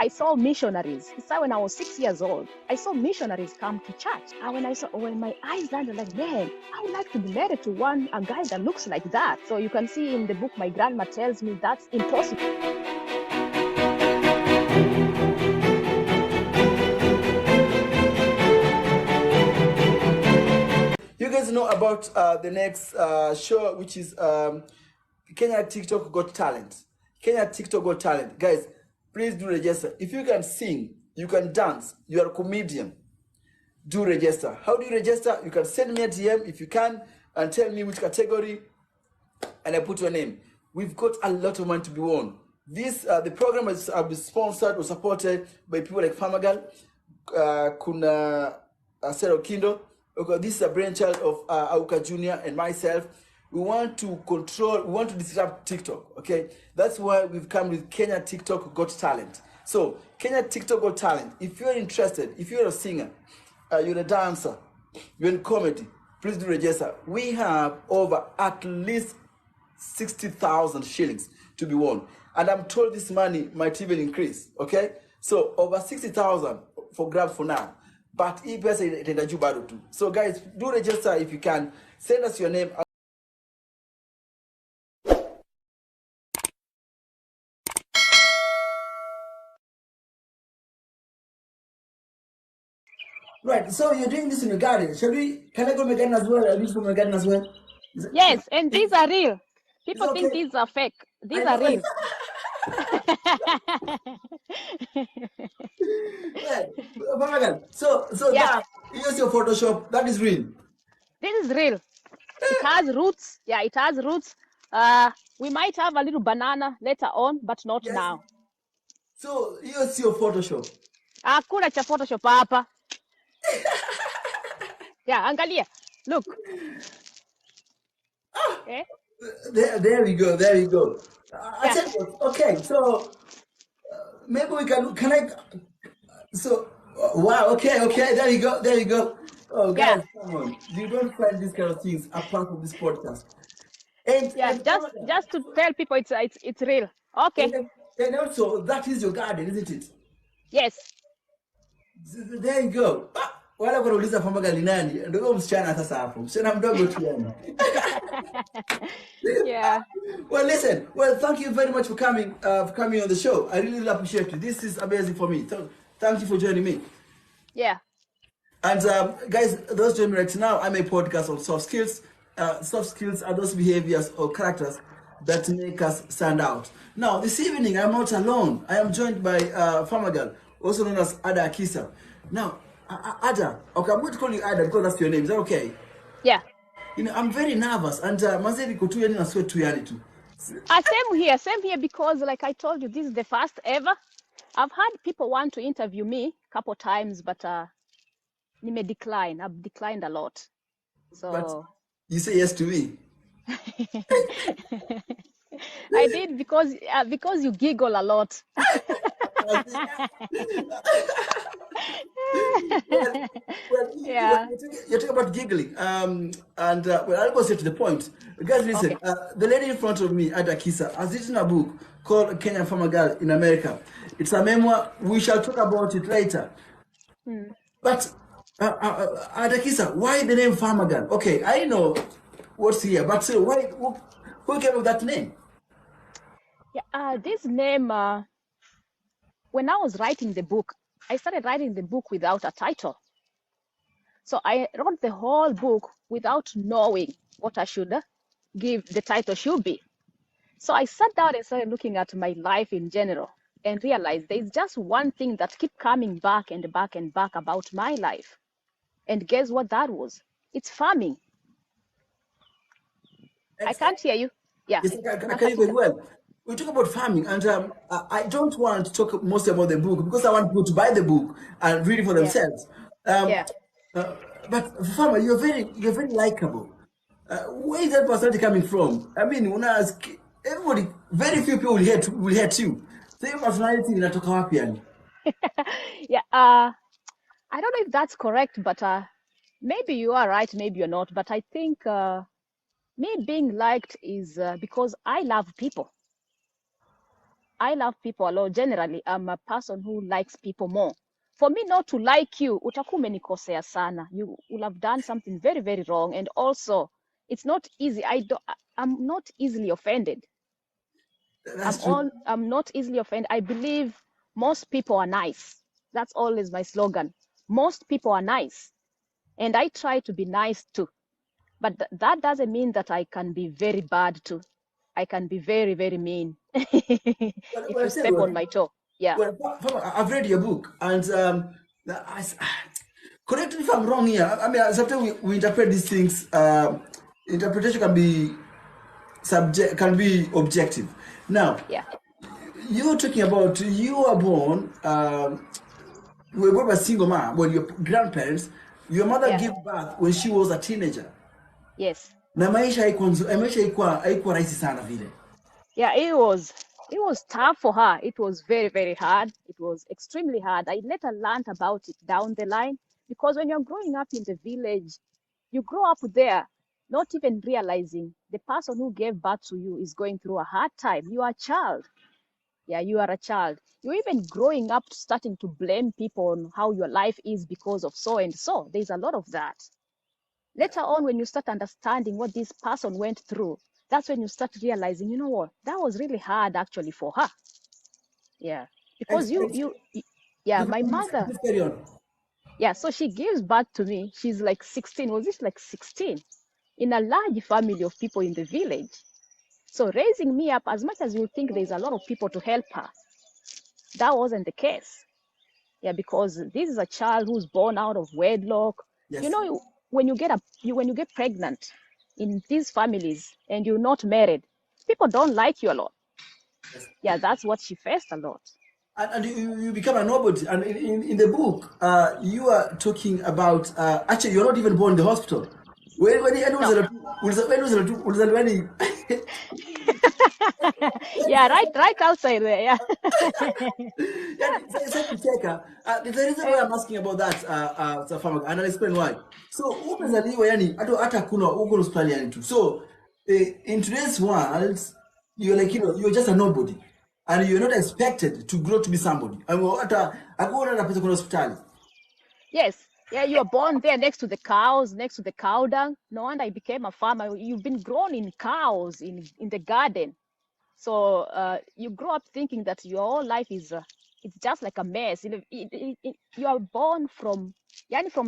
I saw missionaries. It's like when I was 6 years old, I saw missionaries come to church. And when my eyes landed, like, man, I would like to be married to a guy that looks like that. So you can see in the book, my grandma tells me that's impossible. You guys know about the next show, which is Kenya TikTok Got Talent. Kenya TikTok Got Talent. Guys, please do register. If you can sing, you can dance, you are a comedian, do register. How do you register? You can send me a DM if you can and tell me which category, and I put your name. We've got a lot of money to be won. This the program is sponsored or supported by people like Farmer, Kuna Sero Kindo. Okay, this is a brainchild of Auka Jr. and myself. We want to disrupt TikTok, okay? That's why we've come with Kenya TikTok Got Talent. So, Kenya TikTok Got Talent, if you're interested, if you're a singer, you're a dancer, you're in comedy, please do register. We have over at least 60,000 shillings to be won. And I'm told this money might even increase, okay? So, over 60,000 for grabs for now. But so guys, do register if you can. Send us your name. Right, so you're doing this in your garden. Can I go my garden as well? I'll use for my garden as well. Yes, and these are real. People think these are fake. These are real. So yeah. That use your Photoshop. That is real. This is real. It has roots. Yeah, it has roots. We might have a little banana later on, but not now. So use your Photoshop. Hakuna cha Photoshop hapa. Yeah, angalia. Look. Okay. There we go. There we go. Okay, so maybe we can So wow. Okay. There you go. There you go. Oh, guys, come on! You don't find these kind of things apart from this podcast. And just to tell people it's real. Okay. And also that is your garden, isn't it? Yes. There you go. Wala kuuliza kwamba gali nani? Ndio msichana sasa hapo. Msichana mdogo tu yani. Yeah. Well, listen. Well, thank you very much for coming on the show. I really appreciate it. This is amazing for me. So, thank you for joining me. Yeah. And guys, those joining me right now, I make podcasts on soft skills. Soft skills are those behaviors or characters that make us stand out. Now, this evening, I'm not alone. I am joined by Farmer Girl, also known as Adaa Kisa. Now, Ada, okay, I'm going to call you Ada because that's your name. Is that okay? Yeah. You know, I'm very nervous, and Mazeri ko tu yani na sweat tu yani tu. Same here, because like I told you, this is the first ever. I've had people want to interview me a couple times, but I've declined a lot. So. But you say yes to me. I did because you giggle a lot. Well, you're talking about giggling, and well, I'll go straight to the point. Guys, listen. Okay. The lady in front of me, Adaa Kisa, has written a book called Kenyan Farmer Girl in America. It's a memoir. We shall talk about it later. But Adaa Kisa, why the name Farmer Girl? Okay, I know what's here, but why? Who came up with that name? Yeah, this name. When I was writing the book, I started writing the book without a title. So I wrote the whole book without knowing what I should give the title should be. So I sat down and started looking at my life in general and realized there's just one thing that kept coming back and back and back about my life. And guess what that was? It's farming. I can't hear you. Yeah. Yes, I can hear you very well. We talk about farming, and I don't want to talk mostly about the book because I want people to buy the book and read it for themselves. But Farmer, you're very likable. Where is that personality coming from? I mean, when I ask everybody, very few people will hate you. So your personality inatoka wapi yani? Yeah. I don't know if that's correct, but maybe you are right, maybe you're not. But I think me being liked is because I love people. I love people a lot. Generally, I'm a person who likes people more. For me not to like you, utakuwa umenikosea sana. You will have done something very, very wrong. And also, it's not easy. I'm not easily offended. That's true. I'm not easily offended. I believe most people are nice. That's always my slogan. Most people are nice. And I try to be nice too. But that doesn't mean that I can be very bad too. I can be very, very mean if Well, I you tell you step on what, my toe. Yeah. well, I've read your book, and correct me if I'm wrong here. I mean, sometimes we interpret these things. Interpretation can be can be objective. Now, Yeah. you're talking about you were born. You were born by a single mom. Well, your grandparents. Your mother Yeah. gave birth when she was a teenager. Yes. Na maisha haikuwa rahisi sana vile. Yeah, it was tough for her. It was very, very hard. It was extremely hard. I later learned about it down the line because when you're growing up in the village, you grow up there, not even realizing the person who gave birth to you is going through a hard time. You are a child. Yeah, you are a child. You're even growing up starting to blame people on how your life is because of so and so. There's a lot of that. Later on, when you start understanding what this person went through, that's when you start realizing, you know what, that was really hard actually for her. Yeah, And, because and yeah, you my mother, just carry on. yeah, so she gives birth to me. She's like 16. Was this like 16? In a large family of people in the village. So raising me up, as much as you think there's a lot of people to help her, that wasn't the case. Yeah, because this is a child who's born out of wedlock. You Yes. know, when you get pregnant in these families and you're not married, people don't like you a lot. Yes. Yeah, that's what she faced a lot. And you become a nobody. And in the book, you are talking about actually you're not even born in the hospital. When the No. Yeah, right outside there. Yeah. Yeah, sasa kucheka. The reason why I'm asking about that, Farmer, and I'll explain why. So, umezaliwa yani, hata kuna uko hospitali yani tu. So, in today's world, you're like, you're just a nobody. And you're not expected to grow to be somebody. And hata, hakuna na pesa kuna hospitali. Yes. Yeah, you were born there next to the cows, next to the cow dung. No wonder I became a farmer. You've been grown in cows in the garden. So you grow up thinking that your whole life is it's just like a mess. You are born from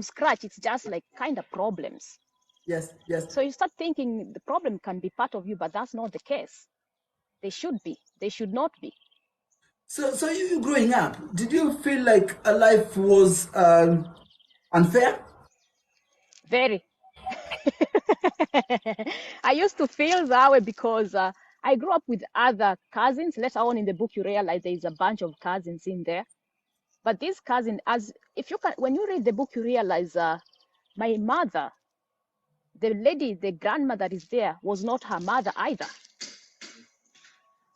scratch. It's just like kind of problems. Yes, yes. So you start thinking the problem can be part of you, but that's not the case. They should be. They should not be. So you growing up, did you feel like a life was unfair? Very. I used to feel that way because I grew up with other cousins. Later on in the book, you realize there is a bunch of cousins in there. But this cousin, when you read the book, you realize my mother, the grandmother is there, was not her mother either.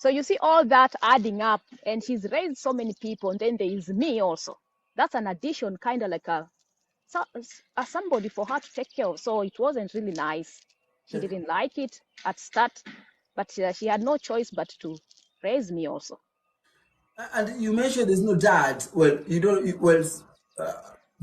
So you see all that adding up, and she's raised so many people, and then there is me also. That's an addition, kind of like somebody for her to take care of. So it wasn't really nice. She Yes. didn't like it at start, but she had no choice but to raise me also. And you mentioned there's no dad. Well, you don't. Well, uh,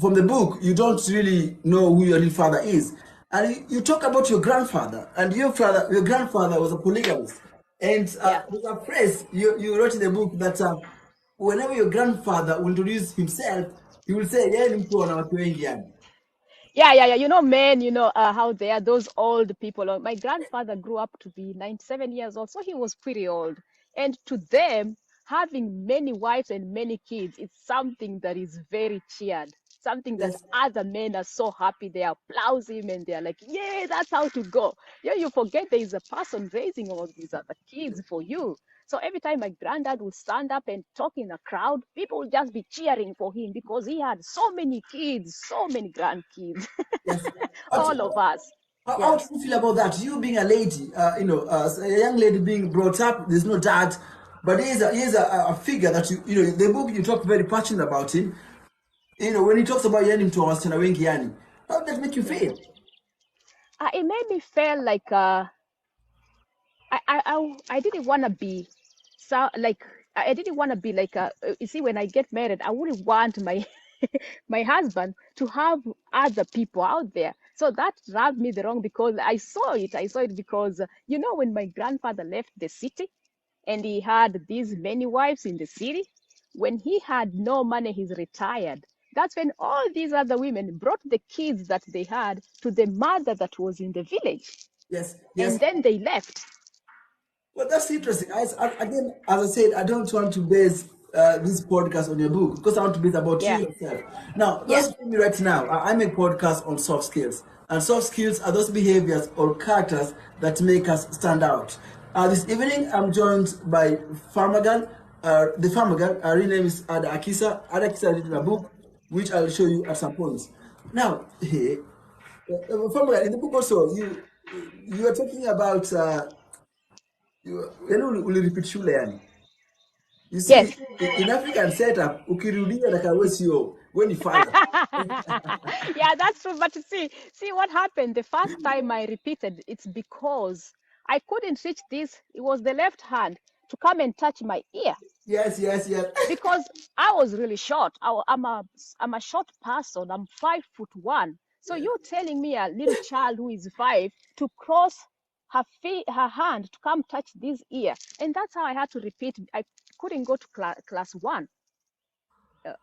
from the book, you don't really know who your real father is. And you talk about your grandfather, and your grandfather was a polygamist. And Yeah. there's a phrase you wrote in the book that whenever your grandfather will introduce himself, he will say, "Yeah, ni mtu ana watu wengi yani." Yeah. You know, men, how they are, those old people. My grandfather grew up to be 97 years old, so he was pretty old. And to them, having many wives and many kids, it's something that is very cheered. Something that Yes, other men are so happy. They applaud him and they're like, yeah, that's how to go. Yeah, you forget there is a person raising all these other kids for you. So every time my granddad would stand up and talk in a crowd, people would just be cheering for him because he had so many kids, so many grandkids, yes. all of us. How Yeah. do you feel about that? You being a lady, a young lady being brought up, there's no dad, but he is a figure that the book you talk very passionate about him. When he talks about yani mtu wa wasichana wengi yani, how does that make you Yeah. feel? It made me feel like I didn't want to be so like I didn't want to be like a, you see, when I get married, I wouldn't want my my husband to have other people out there. So that rubbed me the wrong because I saw it. I saw it because, you know, when my grandfather left the city and he had these many wives in the city, when he had no money, he's retired. That's when all these other women brought the kids that they had to the mother that was in the village. Yes, yes. And then they left. Well, that's interesting. Again, as I said, I don't want to base this podcast on your book because I want to base about you Yeah. yourself. Now, Yeah. those with me right now, I make podcasts on soft skills, and soft skills are those behaviors or characters that make us stand out. This evening, I'm joined by Farmer Girl. The Farmer Girl, her real name is Adaa Kisa. Adaa Kisa written a book, which I'll show you at some points. Now, here, Farmer Girl, in the book also, you are talking about. Yani uliripit shule yani. You see, Yes. in African setup, ukirudia na kawe sio, we ni father. Yeah, that's true. But see what happened. The first time I repeated, it's because I couldn't reach this. It was the left hand to come and touch my ear Yes, yes, yes. because I was really short. I'm a short person. I'm 5'1". So Yes, you're telling me a little child who is 5 to cross her hand to come touch this ear, and that's how I had to repeat. I couldn't go to class 1.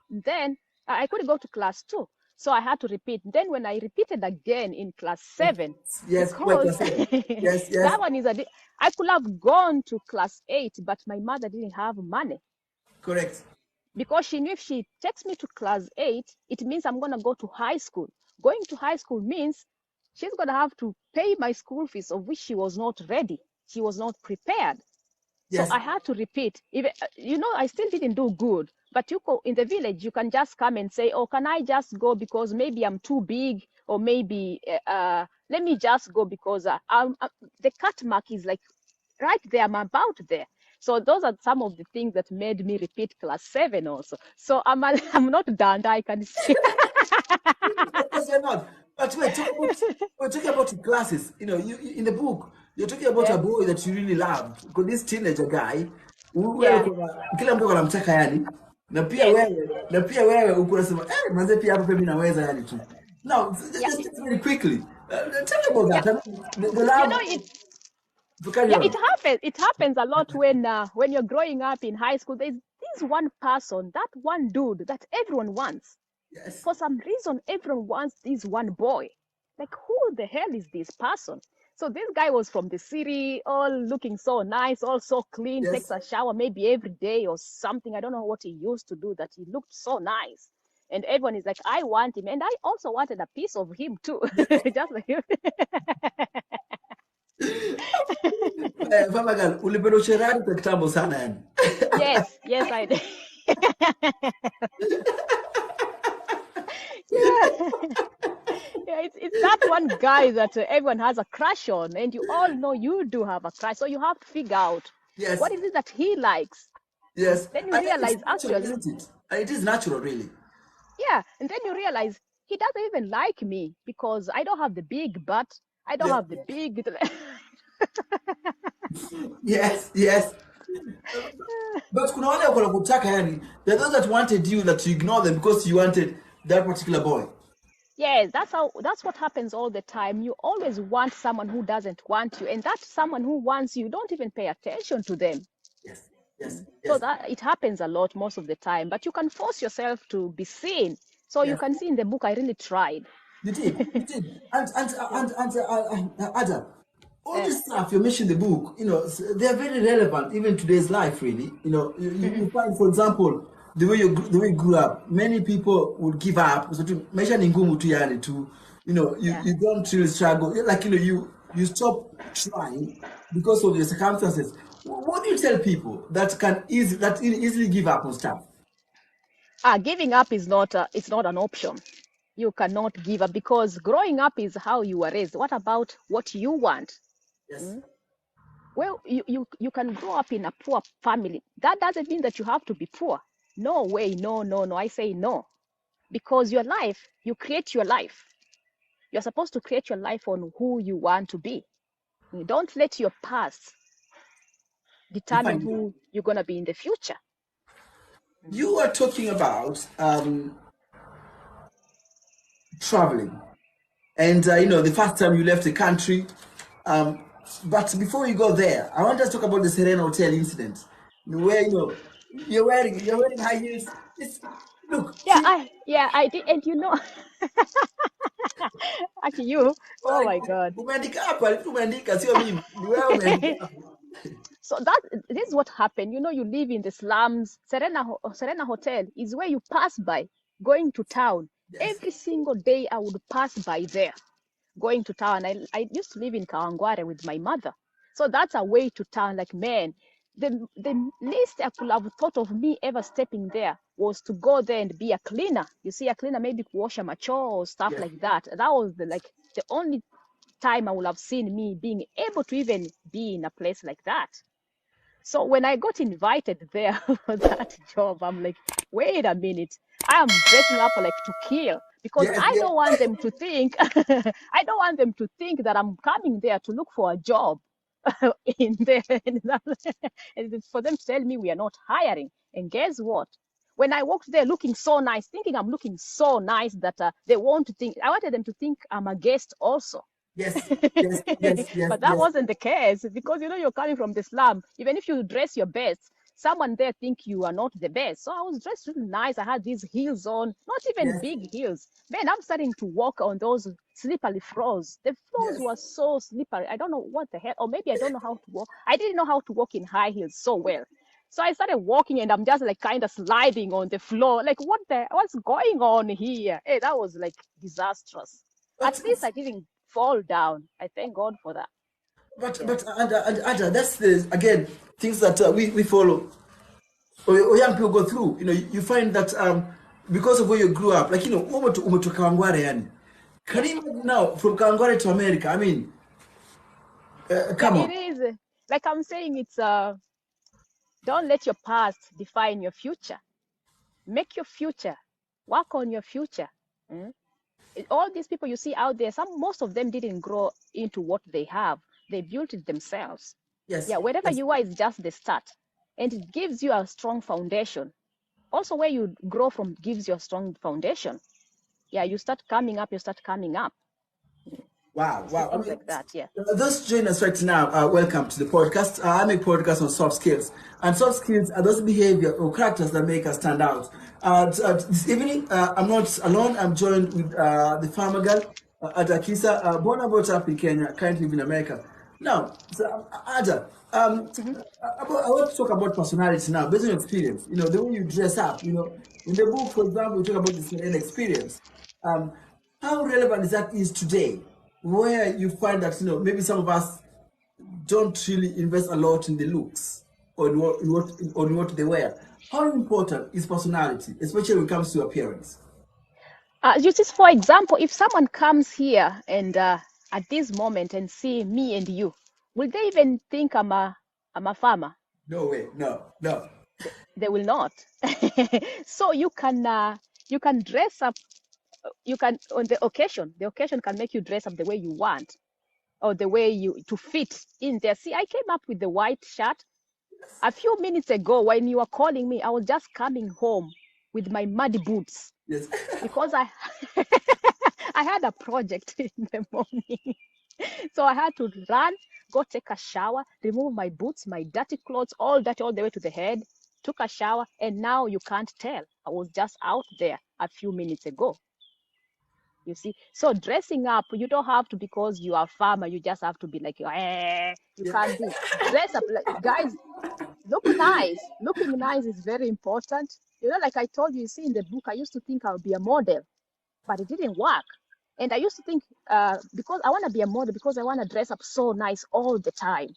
Then I couldn't go to class 2. So I had to repeat. Then when I repeated again in class 7, yes, wait, because yes, yes, yes, that one is I could have gone to class 8, but my mother didn't have money correct. because she knew if she takes me to class 8, it means I'm going to go to high school. Going to high school means she's going to have to pay my school fees, of which she was not ready. She was not prepared. So Yes, I had to repeat. Even, I still didn't do good. But you go in the village, you can just come and say, "Oh, can I just go because maybe I'm too big, or maybe let me just go because the cut mark is like right there. I'm about there." So those are some of the things that made me repeat class 7 also. So I'm not done. I can see. yes, you're not. But we're talking about the classes. In the book, you're talking about a Yeah. boy that you really loved. Because this teenager guy, wewe Yeah. kila mtu anamtaka yani. Yes. Na pia wewe uko unasema, manze pia hapa pia mimi naweza yani tu. Now, Yeah. just very quickly, tell me about Yeah. that. I mean, the You know love, it. to carry Yeah, on. it happens a lot when you're growing up in high school. There's this one person, that one dude that everyone wants. Yes, For some reason, everyone wants this one boy. Like, who the hell is this person? So this guy was from the city, all looking so nice, all so clean, takes yes. a shower maybe every day or something. I don't know what he used to do that he looked so nice. And everyone is like, I want him. And I also wanted a piece of him too. Just like him. Mama girl, ulipenda usherati kwa kitambo sana yani. Yes, yes, I did. Yeah. Yeah, it's that one guy that everyone has a crush on, and you all know you do have a crush, so you have to figure out Yes, what is it that he likes. yes. Then you And it's realize natural, actually, isn't it? It is natural, really. yeah, and then you realize he doesn't even like me because I don't have the big butt, I don't Yes, have the big. yes, yes. But kuna wale wako nakutaka yani, there are those that wanted you that you ignore them because you wanted that particular boy. Yes, that's what happens all the time. You always want someone who doesn't want you, and that someone who wants you, don't even pay attention to them. Yes, yes, So yes, that it happens a lot most of the time, but you can force yourself to be seen. So you yes. can see in the book, I really tried. You did, you did. And Ada, all Eh, this stuff you mentioned in the book, they are very relevant even today's life. Really, you find, for example, the way you grew up, many people would give up. So to mention ngumu tu yani to, yeah. you don't really struggle. Like you stop trying because of your circumstances. What do you tell people that easily give up on stuff? Giving up is not it's not an option. You cannot give up because growing up is how you were raised. What about what you want? Yes, Mm? Well, you can grow up in a poor family. That doesn't mean that you have to be poor. No way, no, no, no. I say no. Because your life, you create your life. You're supposed to create your life on who you want to be. Don't let your past determine who you're going to be in the future. You are talking about traveling, and the first time you left the country. But before you go there, I want us to talk about the Serena Hotel incident, where you're wearing high heels. Look, see, I did, and actually you, oh my God. umeandika hapa, umeandika sio mimi, ni wewe umeandika hapa. So this is what happened. You live in the slums. Serena Hotel is where you pass by going to town. Yes. Every single day I would pass by there going to town. I used to live in Kawangware with my mother. So that's a way to town. Like, man, the least I could have thought of me ever stepping there was to go there and be a cleaner. You see, a cleaner, maybe wash a macho or stuff like that. That was the only time I would have seen me being able to even be in a place like that. So when I got invited there for that job, I'm like, wait a minute, I am dressing up like to kill, because I don't want them to think, I don't want them to think that I'm coming there to look for a job in there, and for them to tell me we are not hiring. And guess what? When I walked there looking so nice, thinking I'm looking so nice that they want to think, I wanted them to think I'm a guest also. Yes. But that wasn't the case, because you're coming from the slum. Even if you dress your best, someone there think you are not the best. So I was dressed really nice. I had these heels on, not even big heels. Man, I'm starting to walk on those slippery floors. The floors were so slippery. I don't know what the hell, or maybe I don't know how to walk. I didn't know how to walk in high heels so well. So I started walking, and I'm just like kind of sliding on the floor. Like, what's going on here? Hey, that was like disastrous. At least I didn't fall down. I thank God for that. But Ada, that's again things that we follow, or young people go through. You find that because of where you grew up, like umeto Kawangware yani. Can you imagine now from Kawangware to America? I mean, come on. It is like I'm saying. It's don't let your past define your future. Make your future. Work on your future. All these people you see out there, most of them didn't grow into what they have. They built it themselves. Yes. Yeah, wherever you are is just the start. And it gives you a strong foundation. Also, where you grow from gives you a strong foundation. Yeah, you start coming up. Wow. I mean, like that, yeah. Those join us right now, welcome to the podcast. I make podcasts on soft skills. And soft skills are those behavior or characters that make us stand out. This evening, I'm not alone. I'm joined with the farmer girl, Adaa Kisa, born and brought up in Kenya, currently live in America. Now, Ada, I want to talk about personality now, based on experience. The way you dress up. In the book, for example, we talk about this experience. How relevant is today, where you find that maybe some of us don't really invest a lot in the looks or in what they wear. How important is personality, especially when it comes to appearance? Just for example, if someone comes here and at this moment and see me and you, will they even think I'm a farmer? No way, no. They will not. So you can dress up. You can, on the occasion can make you dress up the way you want, or the way to fit in there. See, I came up with the white shirt a few minutes ago when you were calling me. I was just coming home with my muddy boots. Yes. Because I had a project in the morning. So I had to run, go take a shower, remove my boots, my dirty clothes, all that all the way to the head, took a shower, and now you can't tell. I was just out there a few minutes ago. You see, so dressing up, you don't have to, because you are a farmer, you just have to be like, you can't do. Dress up, like, guys, look nice. Looking nice is very important. Like I told you, see in the book, I used to think I'll be a model, but it didn't work. And I used to think, because I want to be a model, because I want to dress up so nice all the time.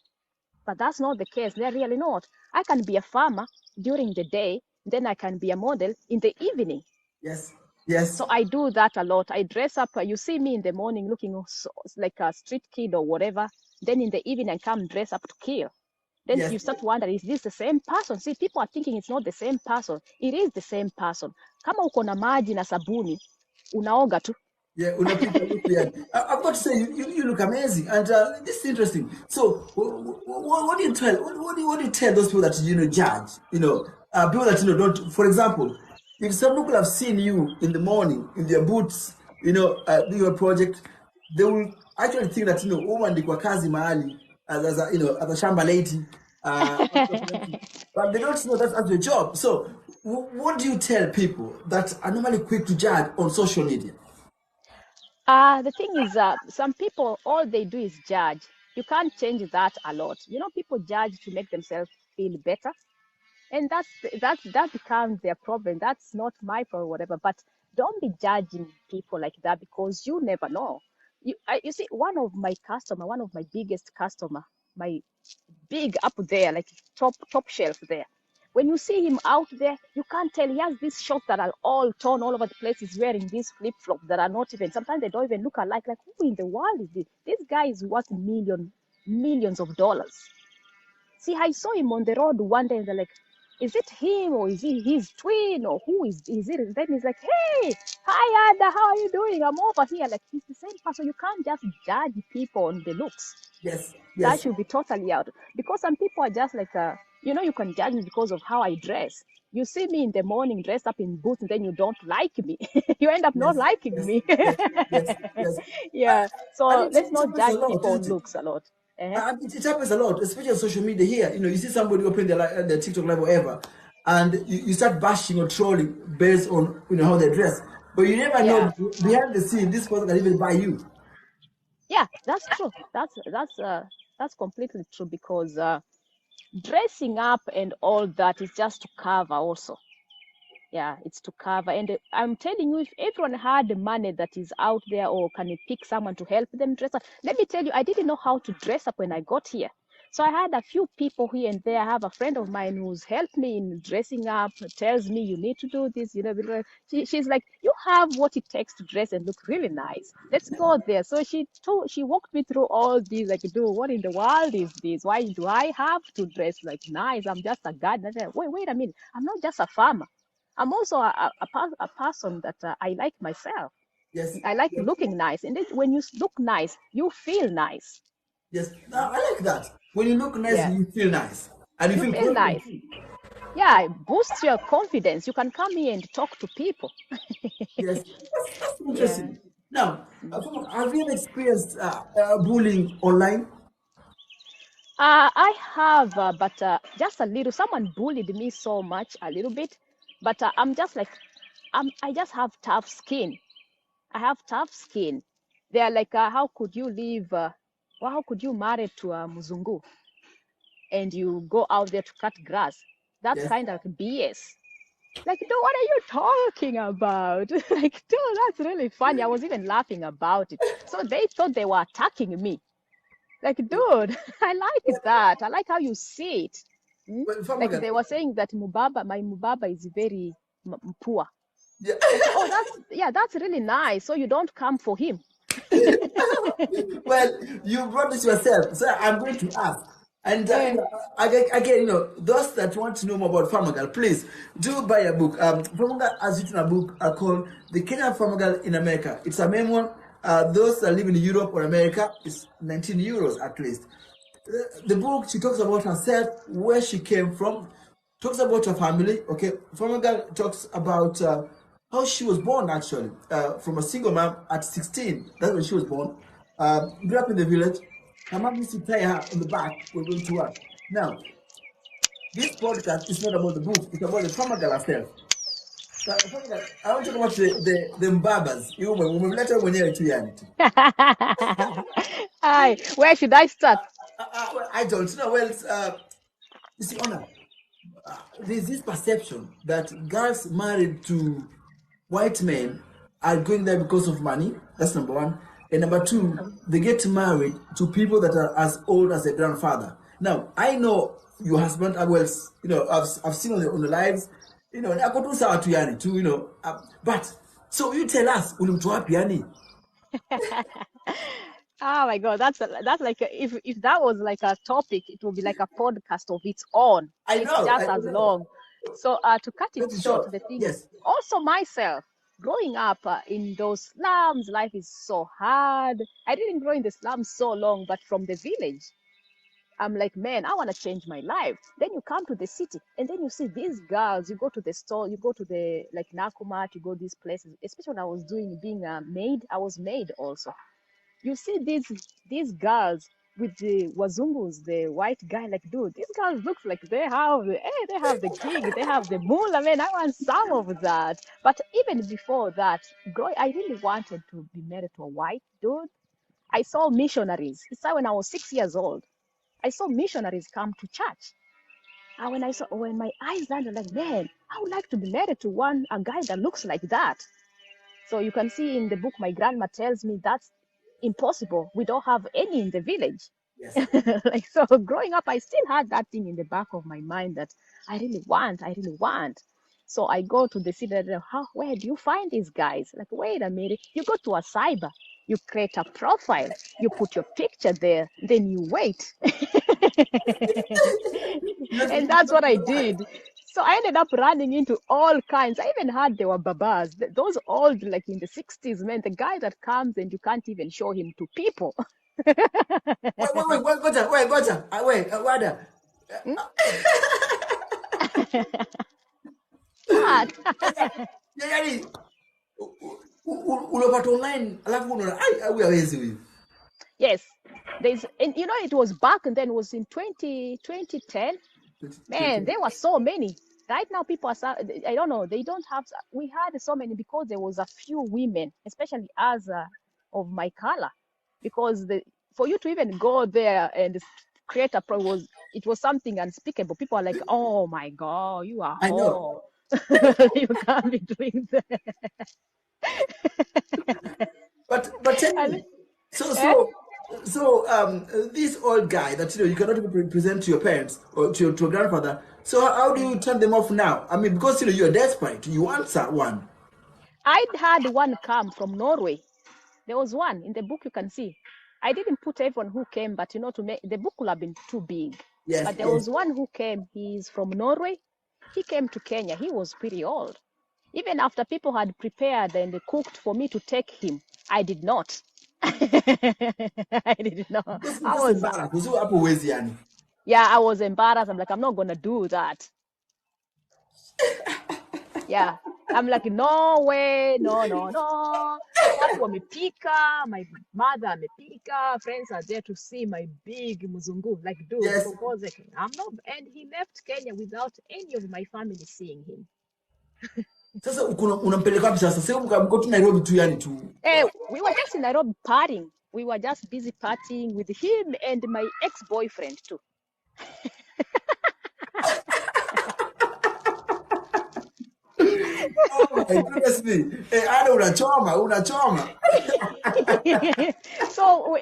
But that's not the case. They're really not. I can be a farmer during the day, then I can be a model in the evening. Yes. So I do that a lot. I dress up. You see me in the morning looking like a street kid or whatever. Then in the evening, I come dress up to kill. Then you start wondering, is this the same person? See, people are thinking it's not the same person. It is the same person. Kama uko na maji na sabuni, unaoga tu. Yeah, unapika look yani. I've got to say, you look amazing, and this is interesting. So, what do you tell? What do you tell those people that judge? People that don't. For example, if some people have seen you in the morning in their boots, doing a project, they will actually think that woman ndikwa kazi mahali as a shamba lady, but they don't know that's as your job. So, what do you tell people that are normally quick to judge on social media? The thing is, some people, all they do is judge. You can't change that a lot. People judge to make themselves feel better, and that becomes their problem. That's not my problem, whatever. But don't be judging people like that, because you never know. You see, one of my biggest customer, my big up there, like top shelf there. When you see him out there, you can't tell. He has these shorts that are all torn all over the place. He's wearing these flip flops that are not even. Sometimes they don't even look alike. Like, who in the world is this? This guy is worth millions of dollars. See, I saw him on the road one day, and they're like, "Is it him, or is he his twin, or who is it?" And then he's like, "Hey, hi Ada, how are you doing? I'm over here." Like, he's the same person. You can't just judge people on the looks. Yes, That yes, should be totally out, because some people are just like, you can judge me because of how I dress. You see me in the morning dressed up in boots, and then you don't like me. You end up not yes, liking yes, me. yes, yes, yes. Yeah, And so let's it not happens a judge lot, people on isn't it? looks a lot. Uh-huh. And it happens a lot, especially on social media here. You see somebody open their TikTok live or whatever, and you start bashing or trolling based on how they dress. But you never Yeah, know behind the scene, this person can even buy you. yeah, that's true. That's completely true, because dressing up and all that is just to cover also. Yeah, it's to cover. And I'm telling you, if everyone had the money that is out there, or can you pick someone to help them dress up? Let me tell you, I didn't know how to dress up when I got here. So I had a few people here and there. I have a friend of mine who's helped me in dressing up, tells me you need to do this, she's like, you have what it takes to dress and look really nice. Let's go there. So she walked me through all these, like, dude, what in the world is this? Why do I have to dress like nice? I'm just a gardener. Wait a minute. I'm not just a farmer. I'm also a person that I like myself. Yes, I like yes, looking nice. And when you look nice, you feel nice. yes. Now I like that. When you look nice, Yeah, you feel nice, and you you feel feel confident nice. too. Yeah, it boosts your confidence. You can come here and talk to people. Yes, that's Yeah. interesting. Now, have you ever experienced bullying online? I have, but just a little. Someone bullied me so much, a little bit. But I'm just like, I just have tough skin. I have tough skin. They're like, how could you live? Well, how could you marry to a Muzungu and you go out there to cut grass? That's Yes. kind of BS. Like, dude, what are you talking about? Like, dude, that's really funny. I was even laughing about it. So they thought they were attacking me. Like, dude, I like that. I like how you see it. Hmm? Well, Like, Farmagan, they were saying that my Mubaba is very poor. yeah. I said, oh, that's really nice. So you don't come for him. Well, you brought this yourself, so I'm going to ask. And Eh, again, those that want to know more about Farmagal, please do buy a book. Farmagal has written a book called "The Kenyan Farmagal in America." It's a memoir. Those that live in Europe or America, it's 19 euros at least. The book, she talks about herself, where she came from, talks about her family. Okay, Farmagal talks about how she was born actually, from a single mom at 16. That's when she was born. Grew up in the village. Her mom used to tie her on the back when going to work. Now, this podcast is not about the book, it's about the Farmagal herself. Farmagal, I want to talk about the Mbabas. Umemleta mwenyewe tu yani tu. Hi, where should I start? Well, I don't know. Well, you see, Honor, there's this perception that girls married to white men are going there because of money. That's number one. And number two, they get married to people that are as old as their grandfather. Now, I know your husband, well, I've seen on the lives, ako tu sawa tu yani tu, but so you tell us, ulimtoa wapi yani? Oh my God, that's like if that was like a topic, it would be like a podcast of its own. I It's know, just I as know. long. So to cut it Cut it short, short. the thing is Yes, also myself. growing up in those slums, life is so hard. I didn't grow in the slums so long, but from the village, I'm like, man, I want to change my life. Then you come to the city and then you see these girls, you go to the store, you go to the like Nakumat, you go these places, especially when I was being a maid, I was maid also. You see these girls with the wazungus, the white guy, like, dude, these girls looks like they have the gig, they have the moolah, man. I want some of that. But even before that, I really wanted to be married to a white dude. I saw missionaries. It's like when I was 6 years old. I saw missionaries come to church. And when my eyes landed, like, man, I would like to be married to a guy that looks like that. So you can see in the book, my grandma tells me that's impossible. We don't have any in the village. Yes. Like, so growing up, I still had that thing in the back of my mind that I really want. So I go to the city. Where do you find these guys? Like, wait a minute. You go to a cyber, you create a profile, you put your picture there, then you wait. And that's what I did. So I ended up running into all kinds. I even heard there were babas. Those old, like in the 60s, man, the guy that comes and you can't even show him to people. Wada. Hmm? What? Yani unapata online alafu unaona au hawezi huyu. Yes. And you know, it was back and then it was in 2010. Man, there were so many. Right now, people are, I don't know, they don't have, we had so many because there was a few women, especially as of my color, because for you to even go there and create it was something unspeakable. People are like, oh my God, you are I know. whole. You can't be doing that. But tell me, Eh? this old guy that you cannot even present to your parents or to your grandfather. So how do you turn them off now? I mean, because you're desperate, you want one. I'd had one come from Norway. There was one in the book you can see. I didn't put everyone who came, but to make the book would have been too big. Yes, But there was one who came. He's from Norway. He came to Kenya. He was pretty old. Even after people had prepared and cooked for me to take him, I did not. I did not. I was, I was embarrassed. I'm like, I'm not gonna do that. Yeah. I'm like, no way, no. Watu wamepika, my mother amepika, friends are there to see my big mzungu. Like, dude, yes. propose it. I'm not, and he left Kenya without any of my family seeing him. Sasa unampeleka wapi sasa? Sasa mko tu Nairobi tu yani tu. We were just in Nairobi partying. We were just busy partying with him and my ex-boyfriend too. Oh my goodness me. Ada unachoma. So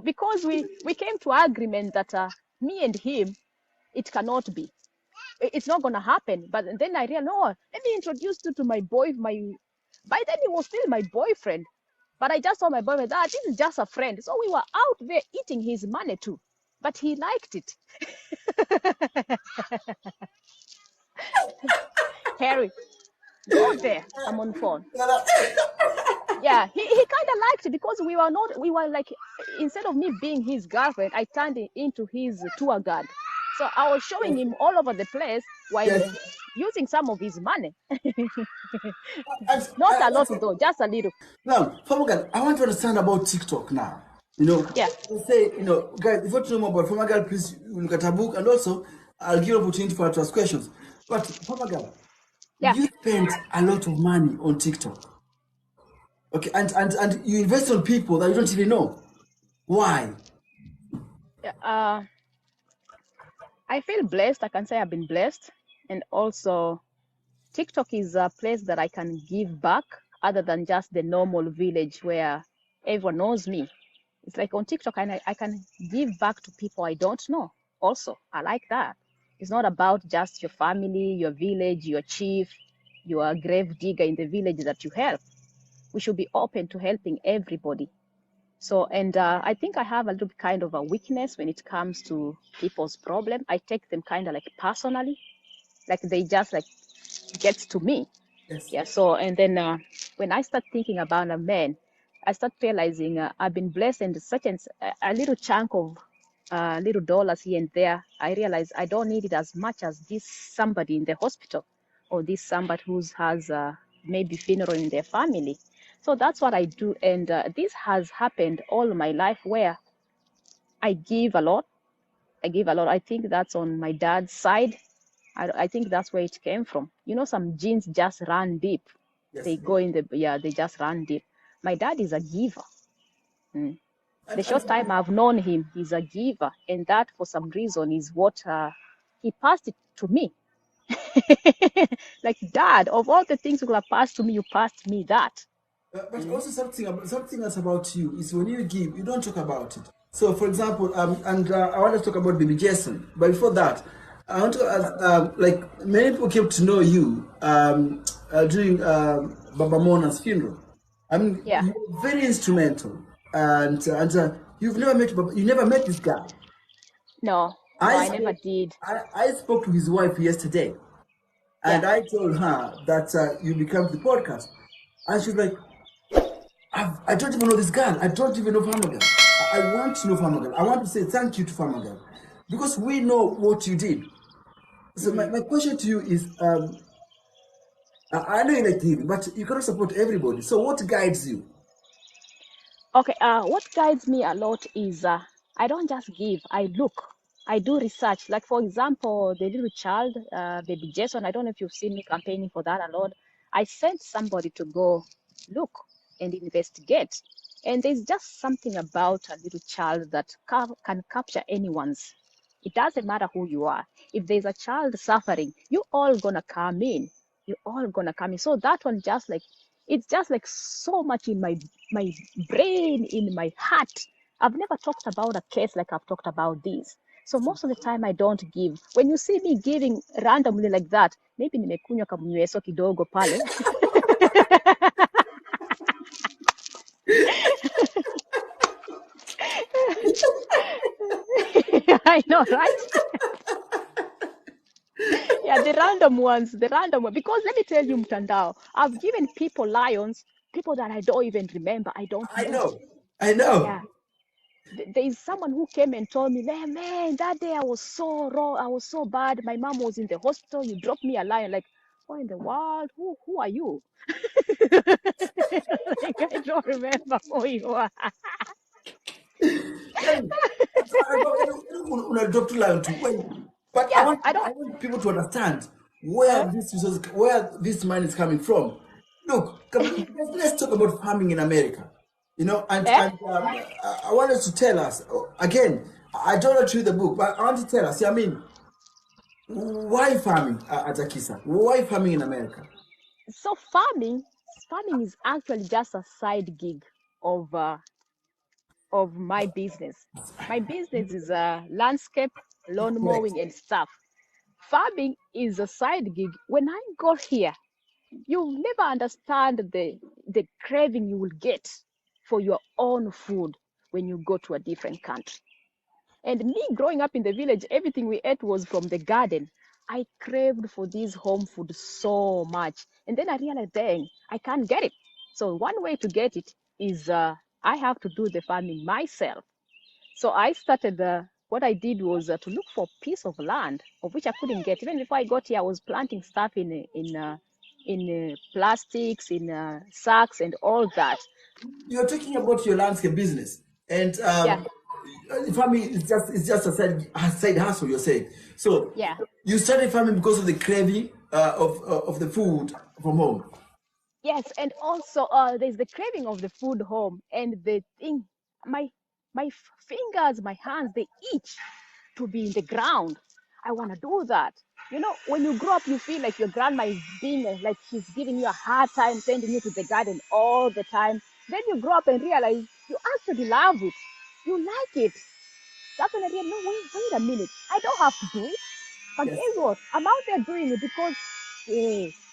because we came to agreement that me and him, it cannot be. It's not gonna happen. But then I realized, no, let me introduce you to my by then he was still my boyfriend. But I just saw my boyfriend, this is just a friend. So we were out there eating his money too. But he liked it. Harry, go there. I'm on phone. Yeah, he kind of liked it because we were like, instead of me being his girlfriend, I turned into his tour guide. So I was showing him all over the place while using some of his money. Not a lot though, just a little. Now, Farmer, I want to understand about TikTok now. Yeah. Say, guys, if you want to know more about Farmer Girl, please look at her book, and also I'll give an opportunity for her to ask questions. But Farmer Girl, you spend a lot of money on TikTok. Okay, and you invest on people that you don't even know. Why? I feel blessed. I can say I've been blessed. And also, TikTok is a place that I can give back other than just the normal village where everyone knows me. It's like on TikTok, I can give back to people I don't know. Also, I like that. It's not about just your family, your village, your chief, your grave digger in the village that you help. We should be open to helping everybody. So, and I think I have a little kind of a weakness when it comes to people's problem. I take them kind of like personally, like they just like gets to me. Yes. Yeah. So, and then when I start thinking about a man, I start realizing I've been blessed and such and a little chunk of little dollars here and there. I realize I don't need it as much as this somebody in the hospital or this somebody who has maybe funeral in their family. So that's what I do. And this has happened all my life where I give a lot. I give a lot. I think that's on my dad's side. I think that's where it came from. You know, some genes just run deep. Yes. They go in the, yeah, they just run deep. My dad is a giver. Mm. The And short time I've known him, he's a giver. And that, for some reason, is what he passed it to me. Like, Dad, of all the things you could have passed to me, you passed me that. but also something else about you is when you give, you don't talk about it. So, for example, and I want to talk about Baby Jason. But before that, I want to ask, like many people came to know you during Baba Mona's funeral. I mean, Yeah. you were very instrumental, and you've never met Baba, you never met this guy. No, no, I I never spoke, did. I spoke to his wife yesterday, Yeah. and I told her that you become the podcast, and she's like, I don't even know this girl. I don't even know Farmer Girl. I want to know Farmer Girl. I want to say thank you to Farmer Girl because we know what you did. So my question to you is, I know you like giving, but you cannot support everybody. So what guides you? Okay, what guides me a lot is I don't just give, I look. I do research. Like, for example, the little child, baby Jason, I don't know if you've seen me campaigning for that a lot. I sent somebody to go look and investigate. And there's just something about a little child that can capture anyone's. It doesn't matter who you are. If there's a child suffering, you all gonna come in. You're all gonna come in. So that one just like, it's just like so much in my brain, in my heart. I've never talked about a case like I've talked about this. So most of the time I don't give. When you see me giving randomly like that, maybe nimekunywa kamnyweso kidogo pale. I know, right? Yeah, the random ones, because let me tell you, Mtandao, I've given people lions, people that I don't even remember, I don't I know. know, I know. Yeah, there is someone who came and told me, man, that day I was so raw, I was so bad. My mom was in the hospital. You dropped me a lion. Like, what in the world? Who are you? Like, I don't remember who you are. And so I drop to line too. But Yeah, I I don't. want people to understand where this resource, where this money is coming from. Look, let's talk about farming in America. You know, Eh? I want us to tell us again. I don't want to read the book, but I want to tell us. I mean, why farming, Adaa Kisa? Why farming in America? So farming is actually just a side gig of uh, of my business. My business is landscape, lawn Correct. mowing, and stuff. Farming is a side gig. When I got here, you'll never understand the craving you will get for your own food when you go to a different country. And me growing up in the village, everything we ate was from the garden. I craved for this home food so much. And then I realized, dang, I can't get it. So one way to get it is I have to do the farming myself. So I started, what I did was to look for a piece of land of which I couldn't get. Even before I got here, I was planting stuff in plastics, in sacks, and all that. You're talking about your landscape business, and Yeah, farming is just a side hustle. You're saying so. yeah. You started farming because of the craving of the food from home. Yes, and also there's the craving of the food home, and the thing, my fingers, my hands, they itch to be in the ground. I want to do that. You know, when you grow up, you feel like your grandma is being like she's giving you a hard time, sending you to the garden all the time. Then you grow up and realize you actually love it. You like it. That's when I realized, no, wait a minute. I don't have to do it. But Yes. guess what? I'm out there doing it because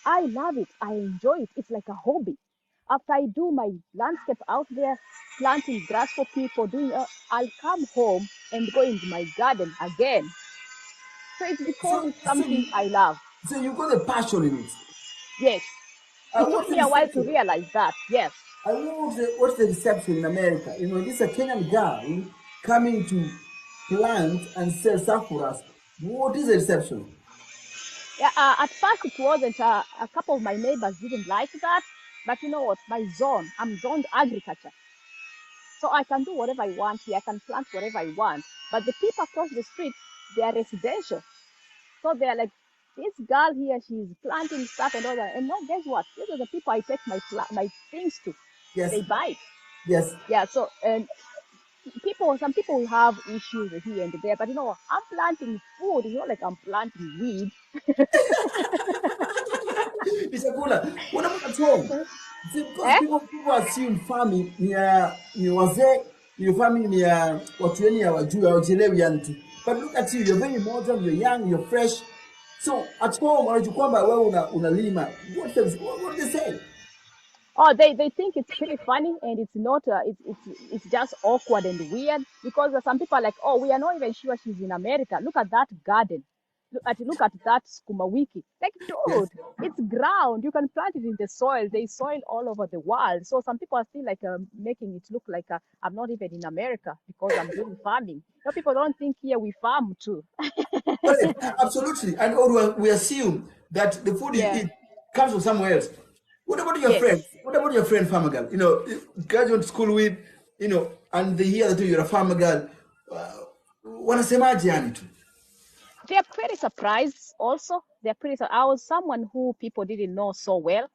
I love it. I enjoy it. It's like a hobby. After I do my landscape out there, planting grass for people, I'll come home and go into my garden again. So it's because So it's something I love. so you got a passion in it. Yes, It took What's the me a while to reception? realize that. Yes. What's the reception in America? You know, this is a Kenyan guy coming to plant and sell saffloras. What is the reception? Yeah. At first, it wasn't. A couple of my neighbors didn't like that, but you know what? My zone, I'm zoned agriculture, so I can do whatever I want here. I can plant whatever I want. But the people across the street, they are residential, so they're like, this girl here, she's planting stuff and all that. And now, guess what? These are the people I take my things to. Yes, They buy it. yes. Yeah. So and some people will have issues here and there, but you know, I'm planting food. It's not like I'm planting weed. It's a cooler. What about at home? See, because Eh? people assume farming ni wazee, ni farming ni watu wenye hawajui hawachelewi yani tu. But look at you, you're very modern, you're young, you're fresh. So at home wanajua kwamba wewe unalima. What do they say? Oh, they think it's pretty funny, and it's not. It's just awkward and weird because some people are like, oh, we are not even sure she's in America. Look at that garden. Look at that skuma wiki. Like, Yes. dude, it's ground. You can plant it in the soil. There's soil all over the world. So some people are still like making it look like I'm not even in America because I'm doing farming. No, people don't think here we farm too. Correct. Absolutely. And or we assume that the food you Yeah. eat comes from somewhere else. What about your Yes. friends? What about your friend farmer girl? You know, guys you went to school with, you know, and they hear that you're a farmer girl. Wanasemaje yani tu? They're pretty surprised also. I was someone who people didn't know so well.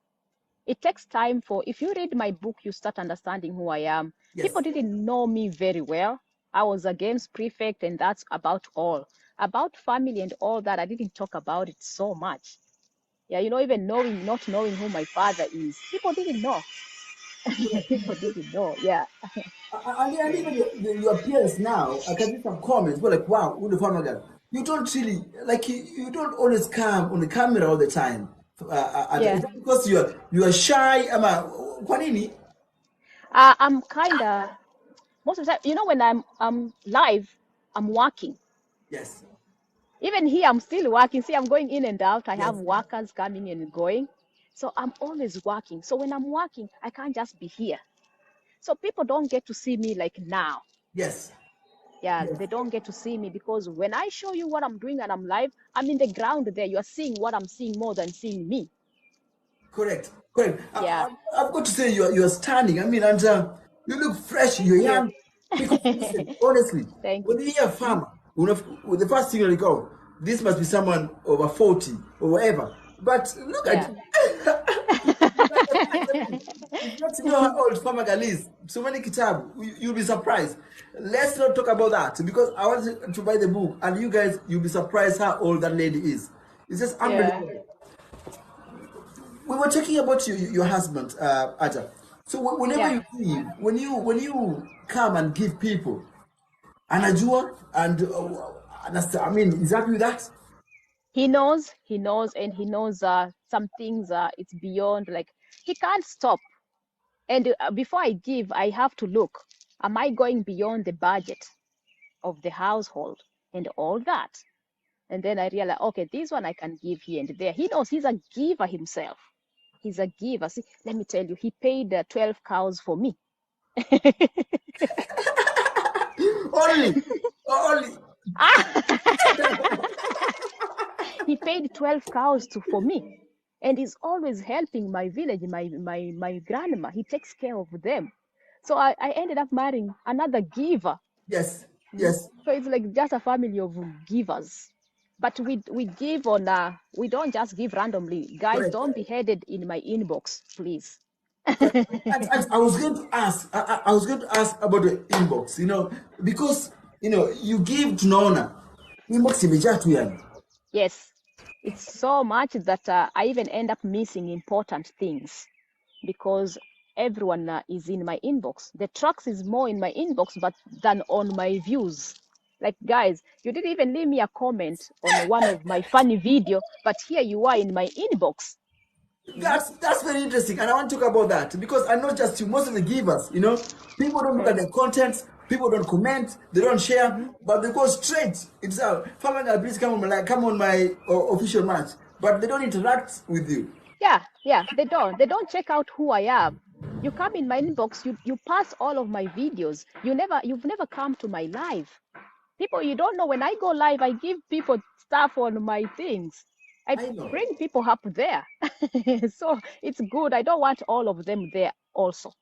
It takes time if you read my book, you start understanding who I am. People Yes. didn't know me very well. I was a games prefect, and that's about all. About family and all that, I didn't talk about it so much. Yeah, even not knowing who my father is. People didn't know. People didn't know. Yeah. And even your peers now, I can see some comments, but like, wow, who the farmer girl? You don't really, like, you don't always come on the camera all the time. Is Yeah. that because you are shy? Kwa nini? I'm kind of, most of the time, when I'm live, I'm working. Yes. Even here, I'm still working. See, I'm going in and out. I have Yes. workers coming and going. So I'm always working. So when I'm working, I can't just be here. So people don't get to see me like now. Yes. Yeah, Yes. they don't get to see me because when I show you what I'm doing and I'm live, I'm in the ground there. You are seeing what I'm seeing more than seeing me. Correct. Correct. Yeah. I've got to say you're stunning. I mean, and you look fresh. You're Yeah. young. Because listen, honestly, Thank you. when you hear a farmer, with the first thing you go, this must be someone over 40 or whatever. But look Yeah. at if you want to know how old Farmer Girl is, so many kitab, you'll be surprised. Let's not talk about that because I want to buy the book, and you guys, you'll be surprised how old that lady is. It's just Yeah. unbelievable. We were talking about your husband, Aja. So whenever Yeah. you give, when you come and give people, anajua and I mean, is that with that? He knows, and he knows some things. It's beyond, like, he can't stop. And before I give, I have to look. Am I going beyond the budget of the household and all that? And then I realize, okay, this one I can give here and there. He knows he's a giver himself. He's a giver. See, let me tell you, he paid 12 cows for me. Only. He paid 12 cows for me. And he's always helping my village, my grandma. He takes care of them. So I ended up marrying another giver. Yes, yes. So it's like just a family of givers. But we give on we don't just give randomly. Guys, Correct. don't be headed in my inbox, please. Correct. And I was going to ask, I was going to ask about the inbox, because you give to Nona. Inbox imejaa tu yani. Yes. It's so much that I even end up missing important things because everyone is in my inbox. The trucks is more in my inbox but than on my views. Like, guys, you didn't even leave me a comment on one of my funny video, but here you are in my inbox. That's very interesting, and I want to talk about that because I know just you, most of the givers, people don't look at their contents, people don't comment, they don't share, but they go straight. It's Farmer, please come on my official match, but they don't interact with you. Yeah, Yeah, they don't. They don't check out who I am. You come in my inbox, you pass all of my videos. You've never come to my live. People, you don't know when I go live, I give people stuff on my things. I I know. bring people up there. So it's good. I don't want all of them there also.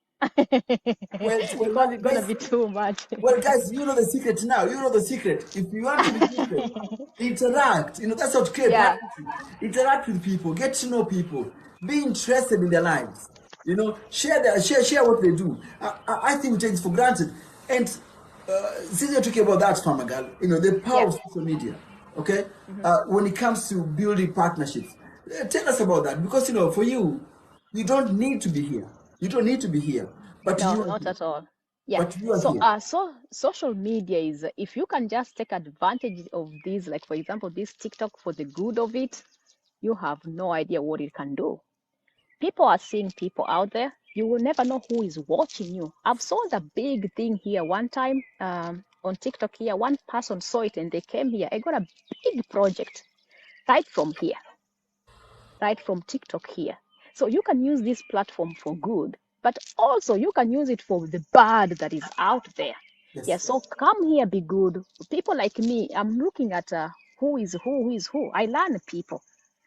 Well, Because now, it's gonna guys, be too much. well, guys, you know the secret now. You know the secret. If you want to be different, interact. You know, that's how to create Yeah, partnership. Interact with people. Get to know people. Be interested in their lives. You know, share what they do. I think we take it for granted. And since you're talking about that, Farmer Girl, you know, the power yeah. of social media, okay? Hmm. When it comes to building partnerships, tell us about that. Because, you know, for you, you don't need to be here. You don't need to be here. But No, you are not here. at all. Yeah. But you are So, here. so social media is if you can just take advantage of these, like for example, this TikTok for the good of it, you have no idea what it can do. People are seeing people out there. You will never know who is watching you. I've saw the big thing here one time on TikTok here. One person saw it and they came here. I got a big project right from here, right from TikTok here. So you can use this platform for good, but also you can use it for the bad that is out there. Yeah, Yes. so come here, be good. People like me, I'm looking at who is who. I learn people.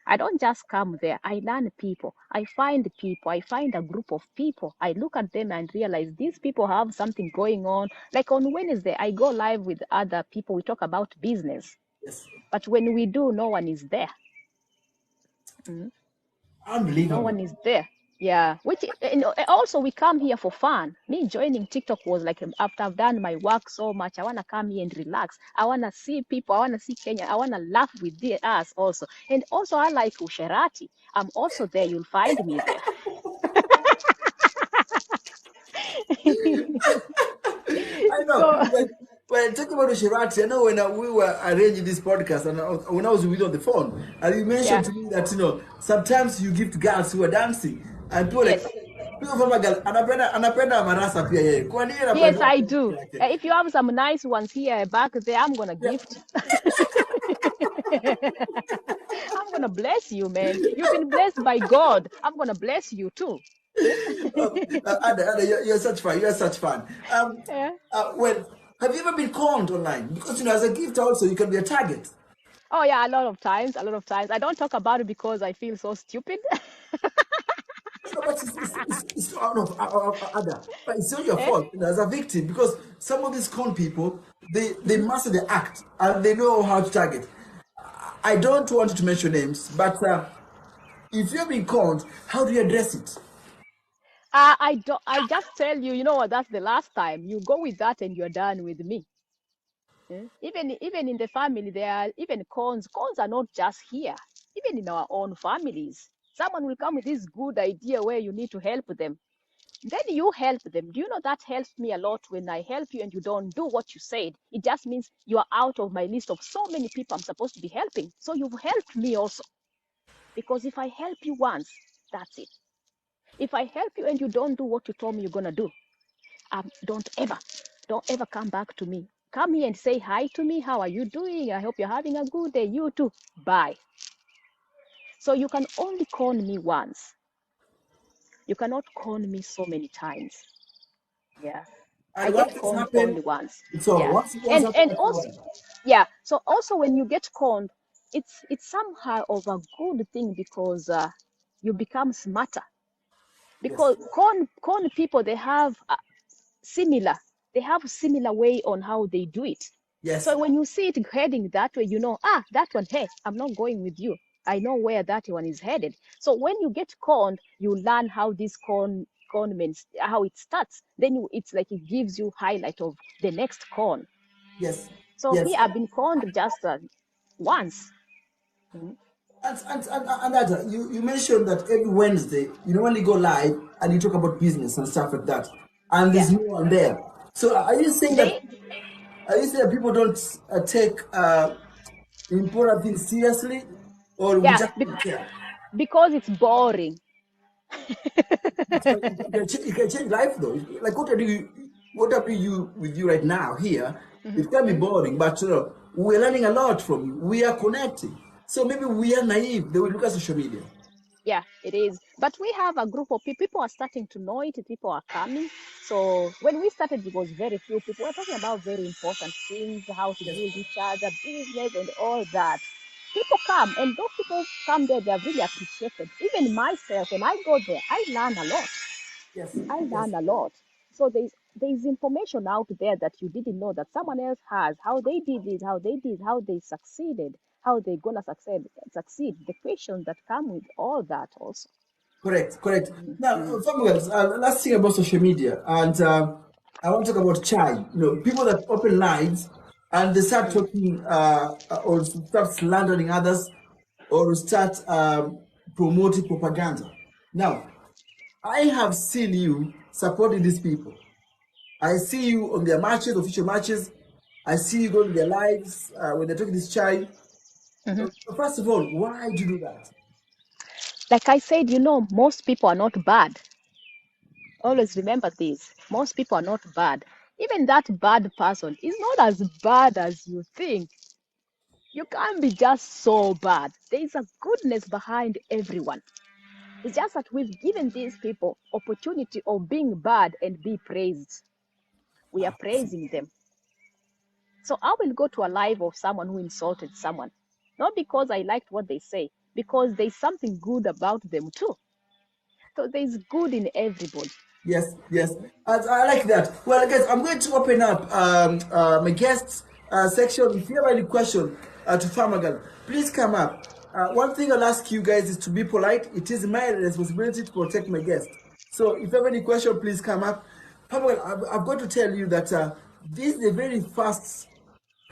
I don't just come there. I learn people. I find people. I find a group of people. I look at them and realize these people have something going on. Like on Wednesday, I go live with other people. We talk about business. Yes. But when we do, no one is there. Mm. No Unbelievable. one is there. Yeah, which also we come here for fun. Me joining TikTok was like after I've done my work so much, I wanna come here and relax. I wanna see people. I wanna see Kenya. I wanna laugh with us also. And also I like Usherati. I'm also there. You'll find me there. I know. So When talking about Shirati, I know when we were arranging this podcast and when I was with you on the phone, and you yeah, mentioned to me that, you know, sometimes you give to girls who are dancing, and people like, yes, people from a girl, anapenda marasa pia yeye. Kwa nini yes, anapenda I peke do. yake? If you have some nice ones here back there, I'm gonna Yeah. gift. I'm gonna bless you, man. You've been blessed by God. I'm gonna bless you too. Ada, you're such fun. You're such fun. Yeah. Well, have you ever been conned online? Because, you know, as a gift also, you can be a target. Oh yeah, a lot of times, a lot of times. I don't talk about it because I feel so stupid. No, but it's out of other. But it's not your Eh? fault, you know, as a victim, because some of these con people, they master the act and they know how to target. I don't want you to mention names, but if you're being conned, how do you address it? I don't. I just tell you, you know what? That's the last time. You go with that, and you're done with me. Even in the family, there are even cons. Cons are not just here. Even in our own families, someone will come with this good idea where you need to help them. Then you help them. Do you know that helps me a lot when I help you and you don't do what you said? It just means you are out of my list of so many people I'm supposed to be helping. So you've helped me also. Because if I help you once, that's it. If I help you and you don't do what you told me you're gonna do, don't ever come back to me. Come here and say hi to me. How are you doing? I hope you're having a good day. You too. Bye. So you can only con me once. You cannot con me so many times. Yeah. I And get once it's conned happened, only once. it's over. Yeah. Once happened, And it's also over. yeah. So also when you get conned, it's somehow of a good thing because you become smarter. Yes, Because con people similar they have similar way on how they do it. yes, So when you see it heading that way, you know, that one, hey, I'm not going with you. I know where that one is headed. So when you get conned, you learn how this con means, how it starts. Then it's like it gives you highlight of the next con. yes, So yes. me, I've been conned just once. Mhm. And Ada, you mentioned that every Wednesday you normally go live and you talk about business and stuff like that, and Yeah. there's no one there. So They, are you saying that people don't take important things seriously, or we yeah, just don't care? because it's boring. It can change life though. Like what are you with you right now here? It can be Mhm. boring, but we're learning a lot from you. We are connecting. So maybe we are naive. They will look at social media. Yeah, it is. But we have a group of people. People are starting to know it. People are coming. So when we started, it was very few people. We're talking about very important things, how to Yes, build each other, business, and all that. People come, and those people come there. They are really appreciated. Even myself, when I go there, I learn a lot. yes, I yes. learn a lot. So there's information out there that you didn't know that someone else has. How they did it, how they succeeded, how they gonna succeed. The questions that come with all that also. Correct, correct. Now, Mm-hmm. Samuel, let's think about social media, and I want to talk about chai. You know, people that open lives and they start talking or start slandering others or start promoting propaganda. Now, I have seen you supporting these people. I see you on their matches, official matches. I see you going to their lives when they're talking this chai. Mm-hmm. First of all, why do you do that? Like I said, most people are not bad. Always remember this. Most people are not bad. Even that bad person is not as bad as you think. You can't be just so bad. There is a goodness behind everyone. It's just that we've given these people opportunity of being bad and be praised. We are Ah, I see. praising them. So I will go to a live of someone who insulted someone, not because I liked what they say, because there's something good about them too. So there's good in everybody. Yes, yes. I like that. Well, guys, I'm going to open up my guests section. If you have any question to Farmer Girl, please come up. One thing I'll ask you guys is to be polite. It is my responsibility to protect my guest. So if you have any question, please come up. Farmer Girl, I've got to tell you that this is the very first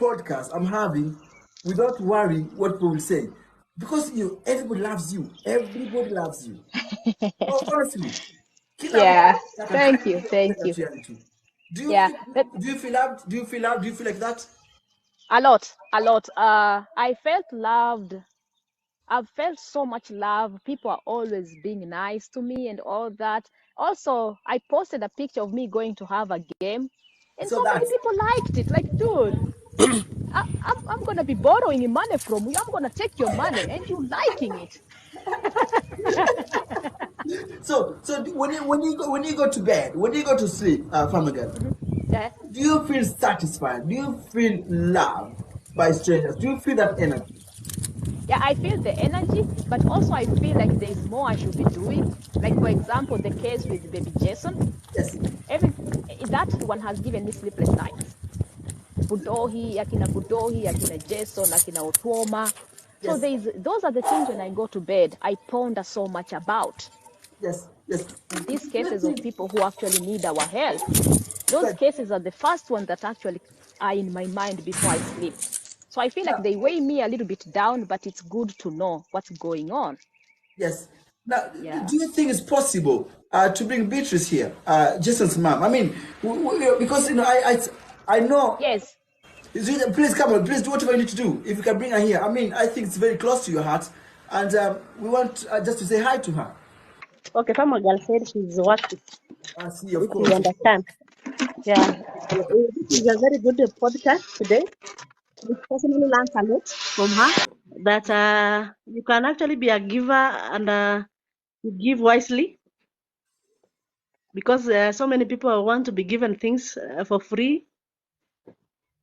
podcast I'm having without worrying what people will say. Because everybody loves you. Everybody loves you. Oh, honestly, kila mtu Yeah, anataka thank kila you, mtu thank anapenda you. tu yani tu. Do you Yeah, feel do you feel loved? Do you feel loved? Do you feel like that? a lot, a lot. I felt loved. I've felt so much love. People are always being nice to me and all that. Also, I posted a picture of me going to have a game, and So so many that people liked it. Like, dude, I'm gonna be borrowing money from you. I'm gonna take your money, and you liking it. when you go to bed, when you go to sleep, Farmer Girl, Yeah, do you feel satisfied? Do you feel loved by strangers? Do you feel that energy? yeah, I feel the energy, but also I feel like there is more I should be doing. Like for example, the case with baby Jason. Yes, Every that one has given me sleepless nights. Budohi, akina Jason, akina Otuoma. So yes, those are the things when I go to bed, I ponder so much about. yes, yes. And these Do you cases of think? people who actually need our help, those Right. cases are the first ones that actually are in my mind before I sleep. So I feel like Now, they weigh me a little bit down, but it's good to know what's going on. yes. Now, Yeah. do you think it's possible to bring Beatrice here, Jason's mom? I mean, because I know. Yes. Please come on, please do whatever you need to do. If you can bring her here, I mean, I think it's very close to your heart, and we want just to say hi to her. Okay, Farmer Girl said she's working, I see, of if you course, of course. understand. Yeah. This is a very good podcast today. I personally learned a lot from her that you can actually be a giver and you give wisely because so many people want to be given things for free.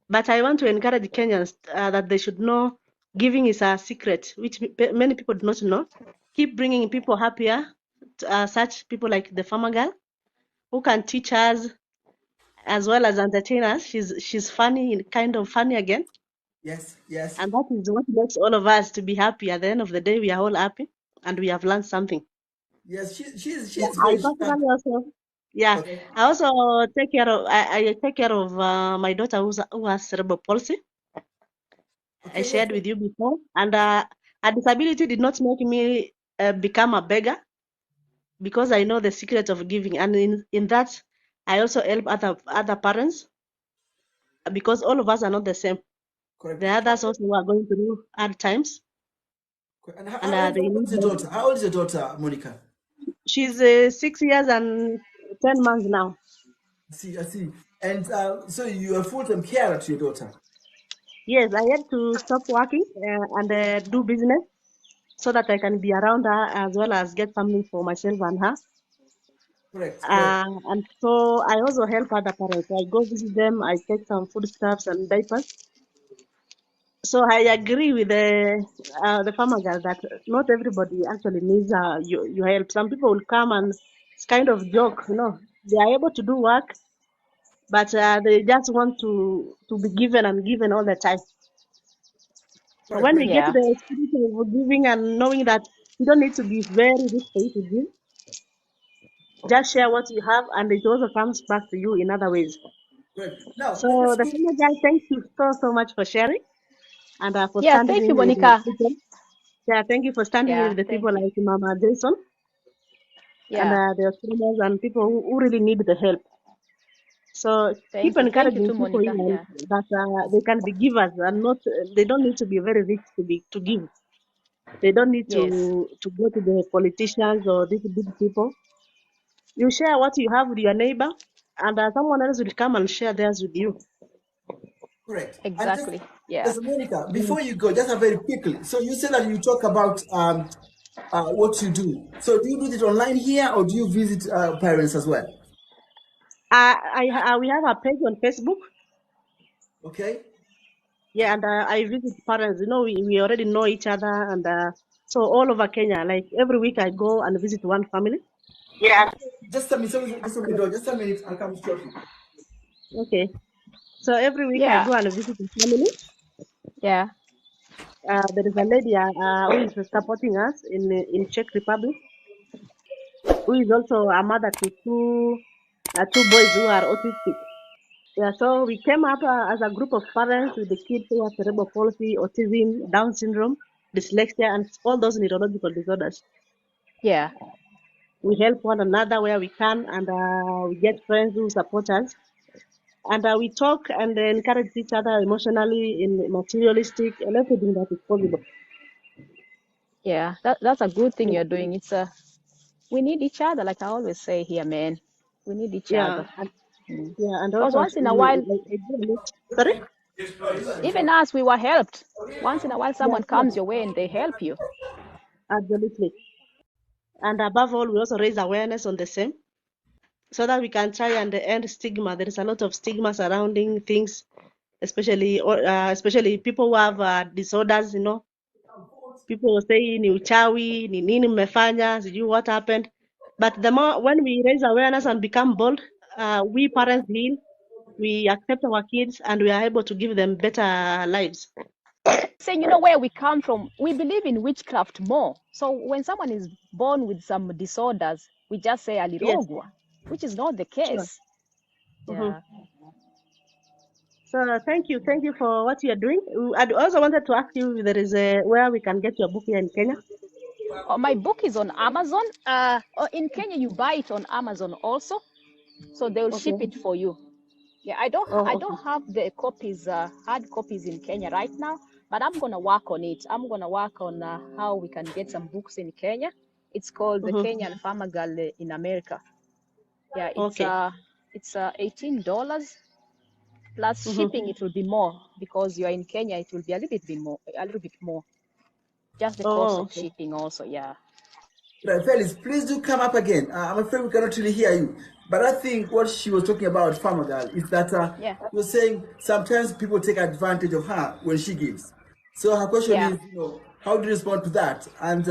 But I want to encourage Kenyans that they should know giving is a secret, which many people do not know. Keep bringing people happier, such people like the Farmer Girl, who can teach us as well as entertain us. She's funny, kind of funny again, Yes, yes, and that is what makes all of us to be happy. At the end of the day, we are all happy, and we have learned something. yes. Yeah, She's I very sharp. personally also, yeah, Okay, I also take care of. I take care of my daughter who has cerebral palsy. I okay, yes, shared with you before, and a disability did not make me become a beggar because I know the secret of giving, and in that, I also help other parents because all of us are not the same. correct. The others also who are going through hard times, And and how they old need is your help. daughter? How old is your daughter, Monica? She's 6 years and 10 months now. I see, I see. And so you are full-time carer to your daughter. Yes, I had to stop working and do business so that I can be around her as well as get something for myself and her. Correct, correct, And so I also help other parents. I go visit them, I take some foodstuffs and diapers. So I agree with the farmer girl that not everybody actually needs your help. Some people will come and it's kind of joke, They are able to do work, but they just want to be given and given all the time. But correct, when we correct. get Yeah. the spirit of giving and knowing that you don't need to be very rich for you to give, just share what you have, and it also comes back to you in other ways. Correct. Now, So let's the go. farmer girl, thank you so much for sharing and for Yeah, standing thank you, in with the Monica. people. Yeah, thank you for standing in Yeah, with the thank people you. like Mama Jason and Yeah, the farmers and people who really need the help. So keep thank you. Thank you encouraging too, people Monica. here Yeah. that they can be givers and not they don't need to be very rich to give. They don't need Yes. to go to the politicians or these big people. You share what you have with your neighbor, and someone else will come and share theirs with you. Correct. And just, Exactly. Yeah. just Monica, Yes. before you go, just very quickly. So you said that you talk about what you do. So do you do it online here, or do you visit parents as well? We have a page on Facebook. Okay. Yeah, and I visit parents. We already know each other, and so all over Kenya, like every week I go and visit one family. Yeah. Just a minute. Sorry, just open the door. Just a minute. I'll come shortly. Okay. So every week I Yeah. go and visit a family. Yeah. There is a lady who is supporting us in Czech Republic, who is also a mother to two boys who are autistic. Yeah, so we came up as a group of parents with the kids who have cerebral palsy, autism, Down syndrome, dyslexia, and all those neurological disorders. Yeah. We help one another where we can, and we get friends who support us. And we talk and encourage each other emotionally, in materialistic, and everything that is possible. Yeah. That's a good thing you're doing. We need each other, like I always say here, man. We need each Yeah, other. and Mm. yeah, and Because also once in a while, sorry. even us, we were helped. Once in a while, Yeah, someone sure, comes your way and they help you. absolutely. And above all, we also raise awareness on the same, so that we can try and end stigma. There is a lot of stigma surrounding things, especially people who have disorders. People will say ni uchawi, ni nini mmefanya, sijui what happened. But the more when we raise awareness and become bold, we parents heal, we accept our kids, and we are able to give them better lives. Saying, where we come from, we believe in witchcraft more. So when someone is born with some disorders, we just say Yes, alirogwa, which is not the sure. case. Hmm. Yeah. So thank you for what you are doing. I also wanted to ask you if there is where we can get your book here in Kenya. My book is on Amazon. In Kenya, you buy it on Amazon also, so they will Okay. ship it for you. Yeah, I don't Oh, I okay. don't have the copies, hard copies in Kenya right now, but I'm gonna work on it. I'm gonna work on how we can get some books in Kenya. It's called the Mm-hmm. Kenyan Farmer Girl in America. Yeah, Okay. it's $18 plus Mm-hmm. shipping. It will be more because you are in Kenya. It will be a little bit more. Just the cost Oh, of okay. shipping also. Yeah. Right, Felix, please do come up again. I'm afraid we cannot really hear you. But I think what she was talking about, Farmer Girl, is that Yeah. she was saying sometimes people take advantage of her when she gives. So her question Yeah. is, how do you respond to that? And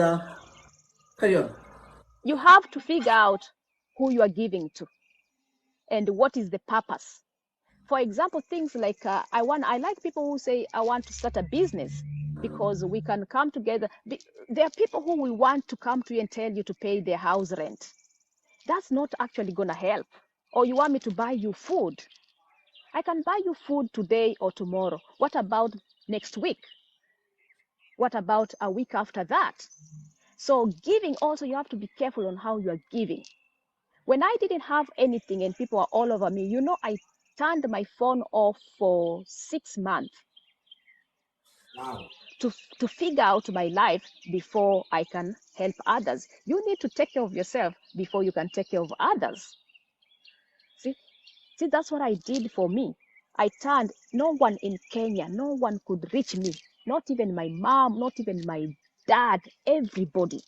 carry on. You have to figure out who you are giving to and what is the purpose. For example, things like I like people who say I want to start a business because we can come together. There are people who will want to come to you and tell you to pay their house rent. That's not actually going to help. Or you want me to buy you food. I can buy you food today or tomorrow. What about next week? What about a week after that? So giving also, you have to be careful on how you are giving. When I didn't have anything and people are all over me, I turned my phone off for 6 months Wow. to figure out my life before I can help others. You need to take care of yourself before you can take care of others. See, see, that's what I did for me. I turned, no one in Kenya, no one could reach me, not even my mom, not even my dad, everybody,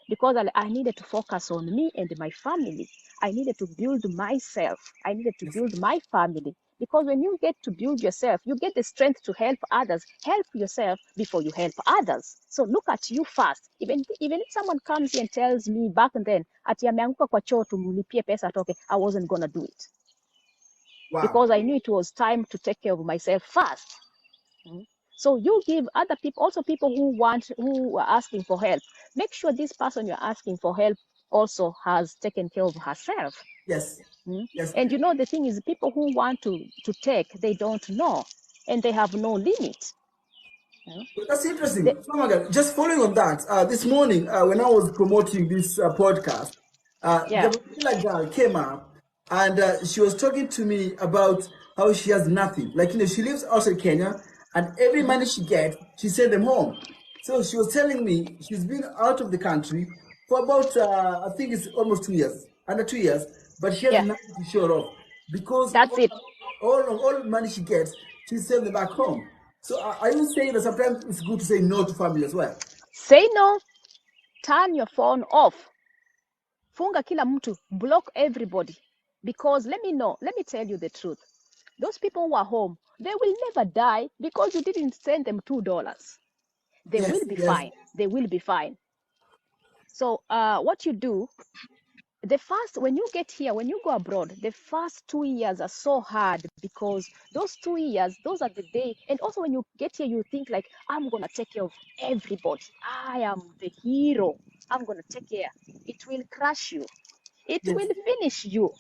because I needed to focus on me and my family. I needed to build myself. I needed to build my family. Because when you get to build yourself, you get the strength to help others. Help yourself before you help others. So look at you first. Even if someone comes here and tells me back then, ati ameanguka kwa choo tumlipie pesa atoke, I wasn't gonna do it. Wow. Because I knew it was time to take care of myself first. So you give other people, also people who are asking for help. Make sure this person you're asking for help also has taken care of herself. Yes. Yes. And the thing is, people who want to take, they don't know, and they have no limit. That's interesting. Just following on that, this morning when I was promoting this podcast, Yeah. Gabriela girl came up and she was talking to me about how she has nothing. Like, she lives outside Kenya and every money she gets, she sends them home. So she was telling me she's been out of the country for about, I think it's almost 2 years, under 2 years, but she has Yeah. nothing to show off because That's it. all the money she gets, she sends them back home. So are you saying that sometimes it's good to say no to family as well? Say no. Turn your phone off. Funga kila mtu. Block everybody. Because let me tell you the truth. Those people who are home, they will never die because you didn't send them $2. They Yes, will be yes, fine. They will be fine. So what you do, when you get here, when you go abroad, the first 2 years are so hard because those 2 years, those are the day. And also when you get here, you think like, I'm going to take care of everybody. I am the hero. I'm going to take care. It will crush you. It yes, will finish you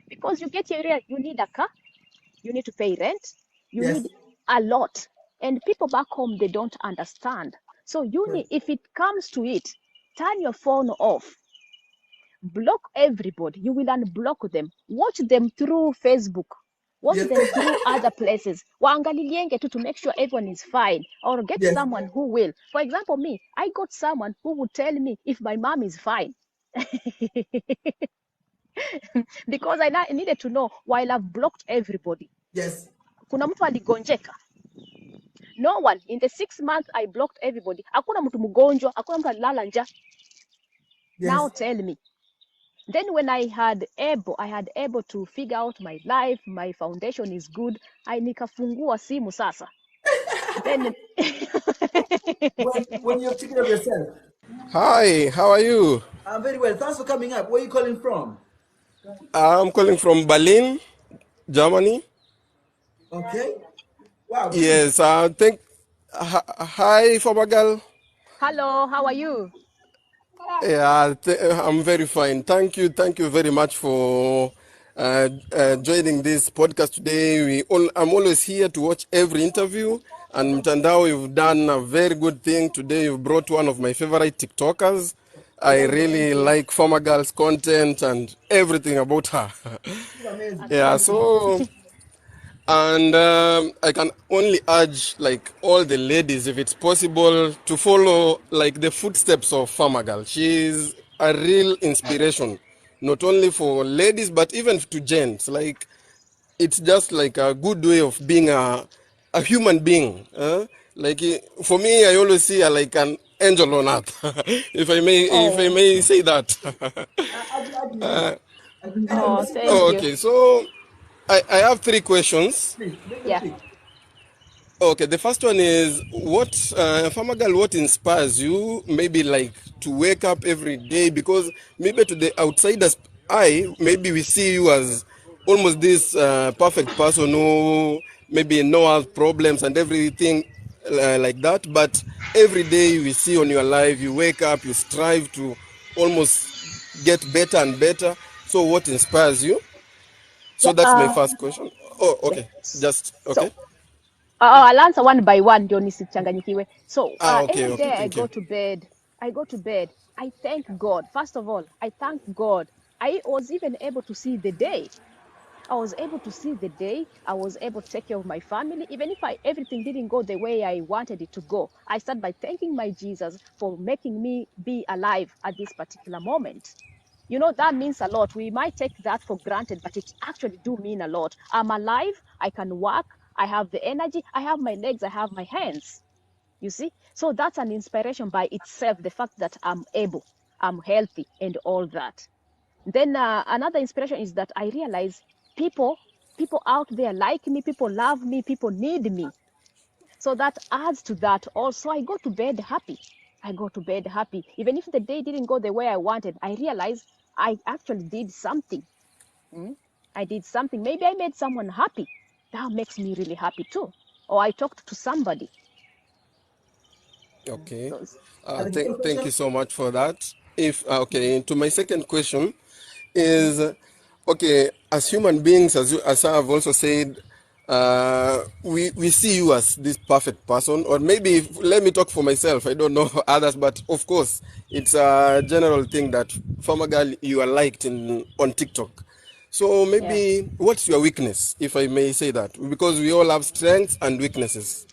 because you get here, you need a car. You need to pay rent. You yes. need a lot. And people back home, they don't understand. So if it comes to it, turn your phone off. Block everybody. You will unblock them. Watch them through Facebook. Watch Yes. them through other places. Waangalilienge to make sure everyone is fine. Or get Yes. someone who will. For example, me, I got someone who would tell me if my mom is fine. Because I needed to know while I've blocked everybody. Yes. Kuna mtu aligonjeka. No one. In the 6 months I blocked everybody. Hakuna mtu mgonjwa, hakuna mtu alilala njaa. Now Yes. tell me. Then when I had able to figure out my life, my foundation is good, nikafungua simu sasa. Then When you're taking of yourself. Hi, how are you? I'm very well. Thanks for coming up. Where are you calling from? I'm calling from Berlin, Germany. Okay. Wow, good. Yes, hi, Fabagal. hello, how are you? Yeah, I'm very fine. Thank you very much for joining this podcast today. I'm always here to watch every interview. And Mtandao, you've done a very good thing today. You brought one of my favorite TikTokers. I Thank you. really like Farmer Girl's content and everything about her. It's amazing. Yeah, Asante. so and I can only urge like all the ladies, if it's possible, to follow like the footsteps of Farmer Girl. She's a real inspiration, not only for ladies but even to gents. Like it's just like a good way of being a human being. Like for me, I always see her like an angel on earth, if I Oh, may say that. oh, Make it thank quick, you. Okay, so I have three questions. please. Make it Yeah. quick. Okay, the first one is Farmer Girl, what inspires you maybe like to wake up every day? Because maybe to the outsider's eye, maybe we see you as almost this perfect person who maybe no have problems and everything like that. But every day we see on your life, you wake up, you strive to almost get better and better. So what inspires you? Yeah. So that's my first question. Oh, Yeah. okay. Just So okay. I'll answer one by one ndio nisichanganyikiwe. So Okay, every okay. day Thank you. I go to bed. I thank God. First of all, I thank God. I was even able to see the day. I was able to see the day. I was able to take care of my family. Even if everything didn't go the way I wanted it to go, I start by thanking my Jesus for making me be alive at this particular moment. That means a lot. We might take that for granted, but it actually do mean a lot. I'm alive. I can work. I have the energy. I have my legs. I have my hands. You see? So that's an inspiration by itself, the fact that I'm able, I'm healthy, and all that. Then another inspiration is that I realize people out there like me, people love me, people need me. So that adds to that also. I go to bed happy. I go to bed happy. Even if the day didn't go the way I wanted, I realize I actually did something. I did something. Maybe I made someone happy. That makes me really happy too. Or I talked to somebody. Okay. Those. And the second Thank question? you so much for that. If okay, to my second question is okay. As human beings, as I have also said, we see you as this perfect person, or maybe let me talk for myself. I don't know others, but of course, it's a general thing that Farmer Girl, you are liked on TikTok. So Yeah. maybe what's your weakness, if I may say that? Because we all have strengths and weaknesses,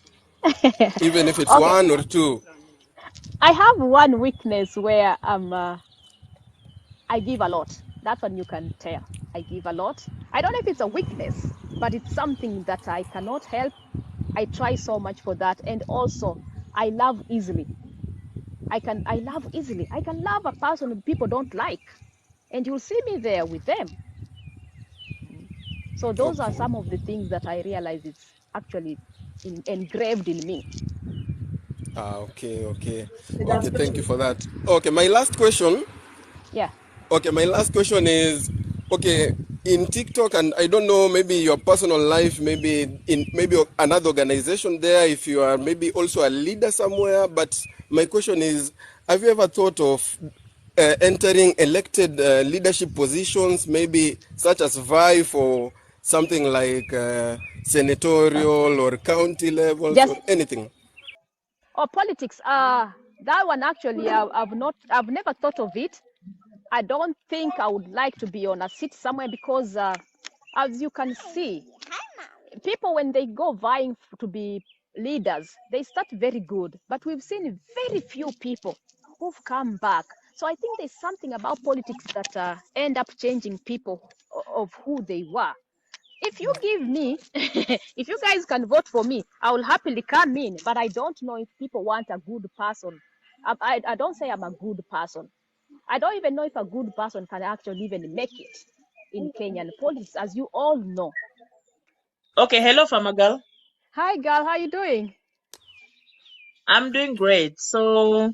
even if it's Okay. one or two. I have one weakness where I give a lot. That one you can tell. I give a lot. I don't know if it's a weakness, but it's something that I cannot help. I try so much for that. And also, I love easily. I love easily. I can love a person who people don't like, and you'll see me there with them. So those are Okay. some of the things that I realize it's actually engraved in me. Okay, okay. That's Okay, thank you special. for that. Okay, my last question. Yeah. Okay, my last question is okay, in TikTok and I don't know, maybe your personal life, maybe in maybe another organization there, if you are maybe also a leader somewhere, but my question is, have you ever thought of entering elected leadership positions, maybe such as vie for something like senatorial or county levels or Just anything? politics. That one actually, I've never thought of it. I don't think I would like to be on a seat somewhere because, as you can see, people when they go vying to be leaders, they start very good, but we've seen very few people who've come back. So I think there's something about politics that end up changing people of who they were. If you give me, if you guys can vote for me, I will happily come in, but I don't know if people want a good person. I don't say I'm a good person. I don't even know if a good person can actually even make it in Kenyan politics, as you all know. Okay, hello, Farmer Girl. Hi, girl, how you doing? I'm doing great. So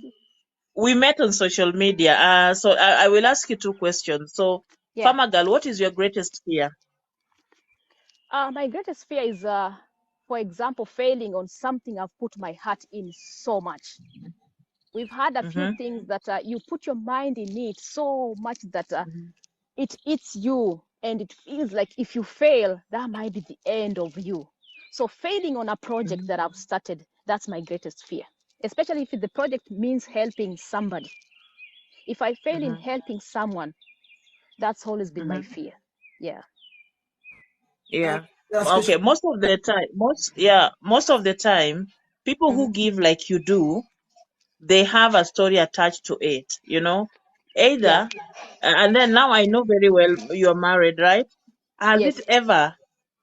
we met on social media. So I will ask you two questions. So, Yeah. Farmer Girl, what is your greatest fear? My greatest fear is, for example, failing on something I've put my heart in so much. We've had a few Mm-hmm. things that you put your mind in it so much that Mm-hmm. it eats you, and it feels like if you fail, that might be the end of you. So failing on a project that I've started, that's my greatest fear, especially if the project means helping somebody. If I fail in Mm-hmm. helping someone, that's always been my Mm-hmm. fear. Yeah. Yeah. That's Okay. special. Most of the time, people Hmm. who give like you do, they have a story attached to it. Yeah. Either, and then now I know very well you're married, right? Has it Yes. ever,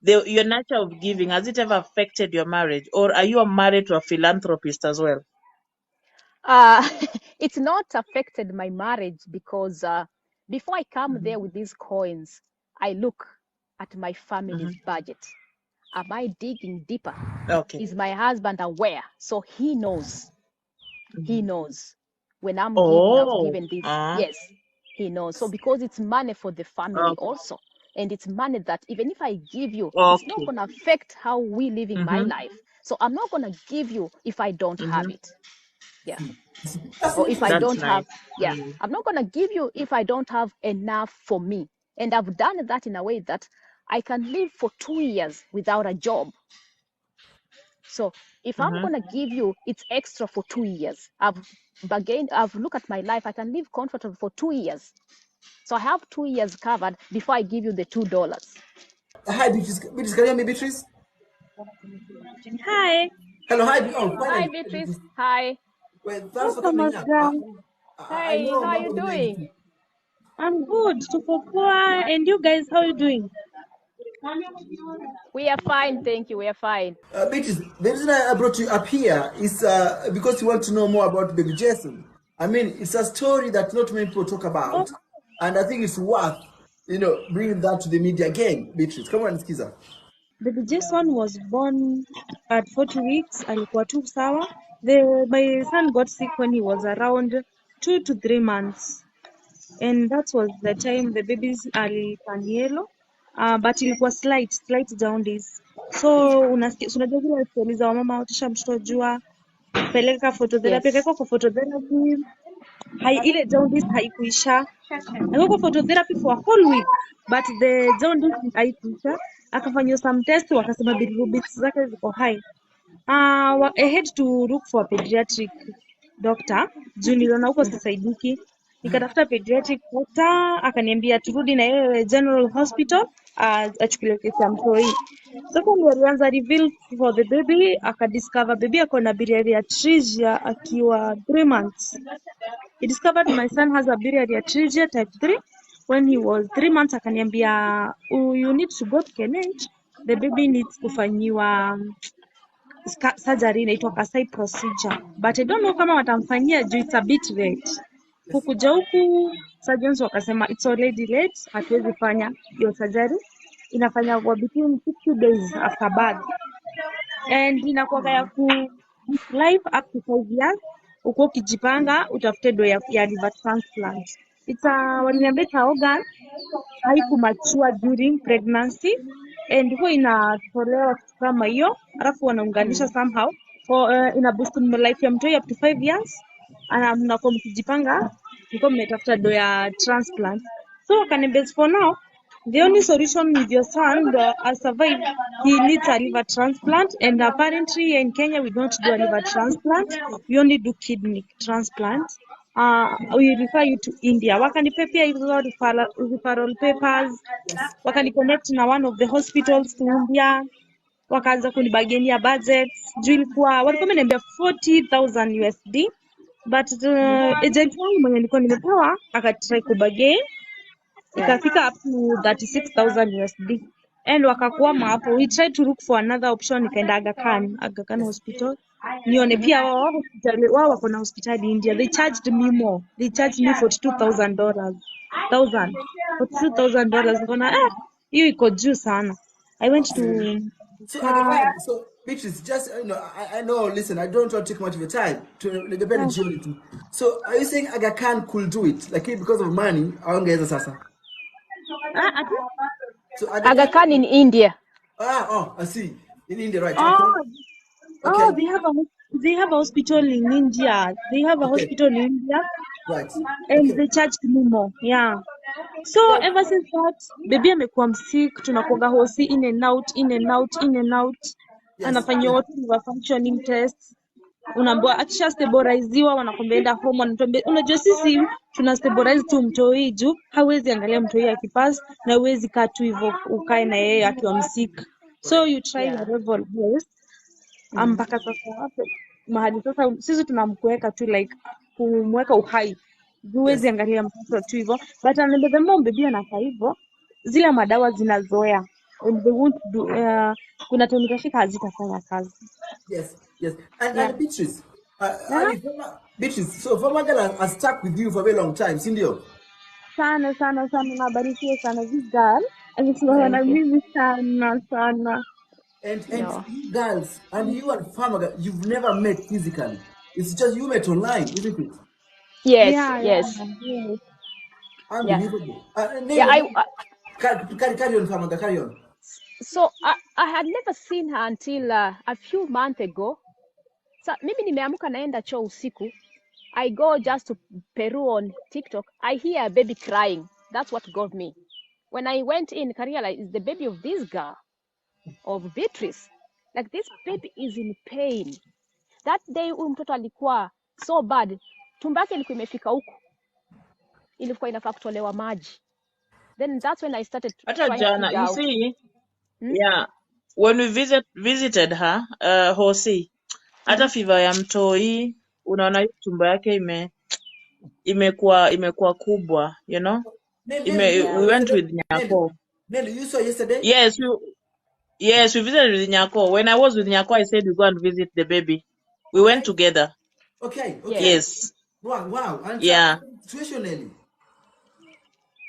your nature of giving, has it ever affected your marriage? Or are you married to a philanthropist as well? Uh, it's not affected my marriage because before I come Mm-hmm. there with these coins, I look at my family's Mm-hmm. budget. Am I digging deeper? Okay. Is my husband aware? So he knows. He Mm-hmm. knows when I'm giving, I've Oh, given this. Yes, he knows. So because it's money for the family okay. also, and it's money that even if I give you, it's not Okay. going to affect how we living my Mm-hmm. life. So I'm not going to give you if I don't have Mm-hmm. it. Yeah. That's Or if I That's interesting. don't have, nice. yeah, Mm. I'm not going to give you if I don't have enough for me. And I've done that in a way that I can live for 2 years without a job. So if I'm Mm-hmm. going to give you, it's extra for 2 years. I've looked at my life. I can live comfortable for 2 years. So I have 2 years covered before I give you the $2. Hi, Beatrice. Beatrice, can you hear me, Beatrice? Hi, Hello, hi. Oh, Hi, finally. Beatrice. Hi. Well, thanks for welcome, coming up. girl. I Hey, know how are you Mambo ni mengi doing? tu. I'm good. Tuko poa. And you guys, how you doing? We are fine, thank you. We are fine. Beatrice, the reason I brought you up here is because you want to know more about baby Jason. I mean, it's a story that not many people talk about, and I think it's worth, bringing that to the media again. Beatrice, come on, Skiza. Baby Jason was born at 40 weeks, alikuwa tu sawa. My son got sick when he was around 2 to 3 months. And that was the time the babies aliturn yellow. But ilikuwa slight jaundice. So unajua zile stori za wamama watisha mtoto jua, peleka phototherapy, Yes. kwa phototherapy, ile jaundice haikuisha. I go phototherapy for a whole week, but the jaundice haikuisha. Akafanywa some test, wakasema bilirubin zake ziko high. I had to look for a pediatric doctor. Juu niliona huko sisaidiki. Nikatafuta pediatric doctor, akaniambia turudi na yeye general hospital, achukulie kesi ya mtoi. Sasa ndio alianza reveal for the baby, akadiscover baby ako na biliary atresia akiwa 3 months. He discovered my son has a biliary atresia type 3 when he was 3 months. Akaniambia you need to go to KNH, the baby needs kufanyiwa surgery inaitwa Kasai procedure, but I don't know kama watamfanyia juu it's a bit late. Kukuja huku surgeons wakasema it's already late, hatuwezi fanya hiyo surgery, inafanya kwa between 60 days after birth, and inakuwa ya ku life up to 5 years. Uko ukijipanga utafute do ya liver transplant. It's a waliniambia organ haikumachua during pregnancy, and huwa inatolewa kama hiyo, alafu wanaunganisha somehow ina boost life ya mtoto up to 5 years. Mnakuwa mkijipanga, mko mmetafuta do ya transplant. So wakaniambia for now the only solution with your son has survived, he needs a liver transplant, and apparently in Kenya we don't do a liver transplant, we only do kidney transplant. We refer you to India. Wakanipea pia hizo referral papers, wakaniconnect na one of the hospitals to India, wakaanza kunibagenia budget. Juu ilikuwa walikuwa wameniambia 40,000 USD, but agent wangu mwenye nilikuwa nimepewa akatry kubagain, ikafika up to 36,000 USD, and wakakwama hapo. We tried to look for another option, nikaenda Aga Khan hospital nione pia wao hospitali wao wako na hospitali India. They charged me more, they charged me $42,000. $42,000. Nikaona hiyo iko juu sana. I went to So Aga Khan, so Beatrice, just I know. Listen, I don't want to take much of your time to depend on. So are you saying Aga Khan could do it, like because of money? Aongeza sasa. So Aga Khan in India. I see. In India, right? Okay. They have a hospital in India. They have a hospital in India. Right. And they charged me more. Yeah. So ever since that, baby amekuwa msick, tunakuanga hosi in and out. Anafanywa wote liver functioning tests. Unaambiwa akisha stabilizewa wanakwambia enda home, wanatuambia unajua sisi tuna stabilize tu mtoi juu hawezi angalia mtoi akipass, na huwezi kaa tu hivyo ukae na yeye akiwa msick. So you try your level best. Mpaka sasa hapo mahali sasa sisi tunamkuweka tu like kumweka uhai. Huwezi angalia mtoto tu hivyo, but the more baby anakaa hivyo, zile madawa zinazoea, and they won't do kuna time itafika hazitafanya kazi. Yes. And Beatrice, Beatrice, so Farmer Girl has stuck with you for a very long time, sindio? Sana nabarikiwe sana this girl. Amesimama na mimi sana. And you girls, and you and Farmer Girl, you've never met physically. It's just you met online, isn't it? Yes. Unbelievable. Carry on, Farmer Girl, carry on. So I had never seen her until a few months ago. So mimi nimeamka naenda choo usiku. I go just to Peru on TikTok. I hear a baby crying. That's what got me. When I went in, I realized it's the baby of this girl, of Beatrice. Like this baby is in pain. That day mtoto alikuwa so bad. Tumbo yake ilikuwa imefika huko. Ilikuwa inafaa kutolewa maji. Then that's when I started to Hata jana, you see, yeah, when we visited her, Hosi, hata fever ya mtoi, unaona tumbo yake imekuwa kubwa, you know? We went with Nyako. Nelly, you saw yesterday? Yes, we visited with Nyako. When I was with Nyako, I said we go and visit the baby. We Okay. went together. Okay. Yeah. Yes. Wow. And Yeah. situation, Nelly.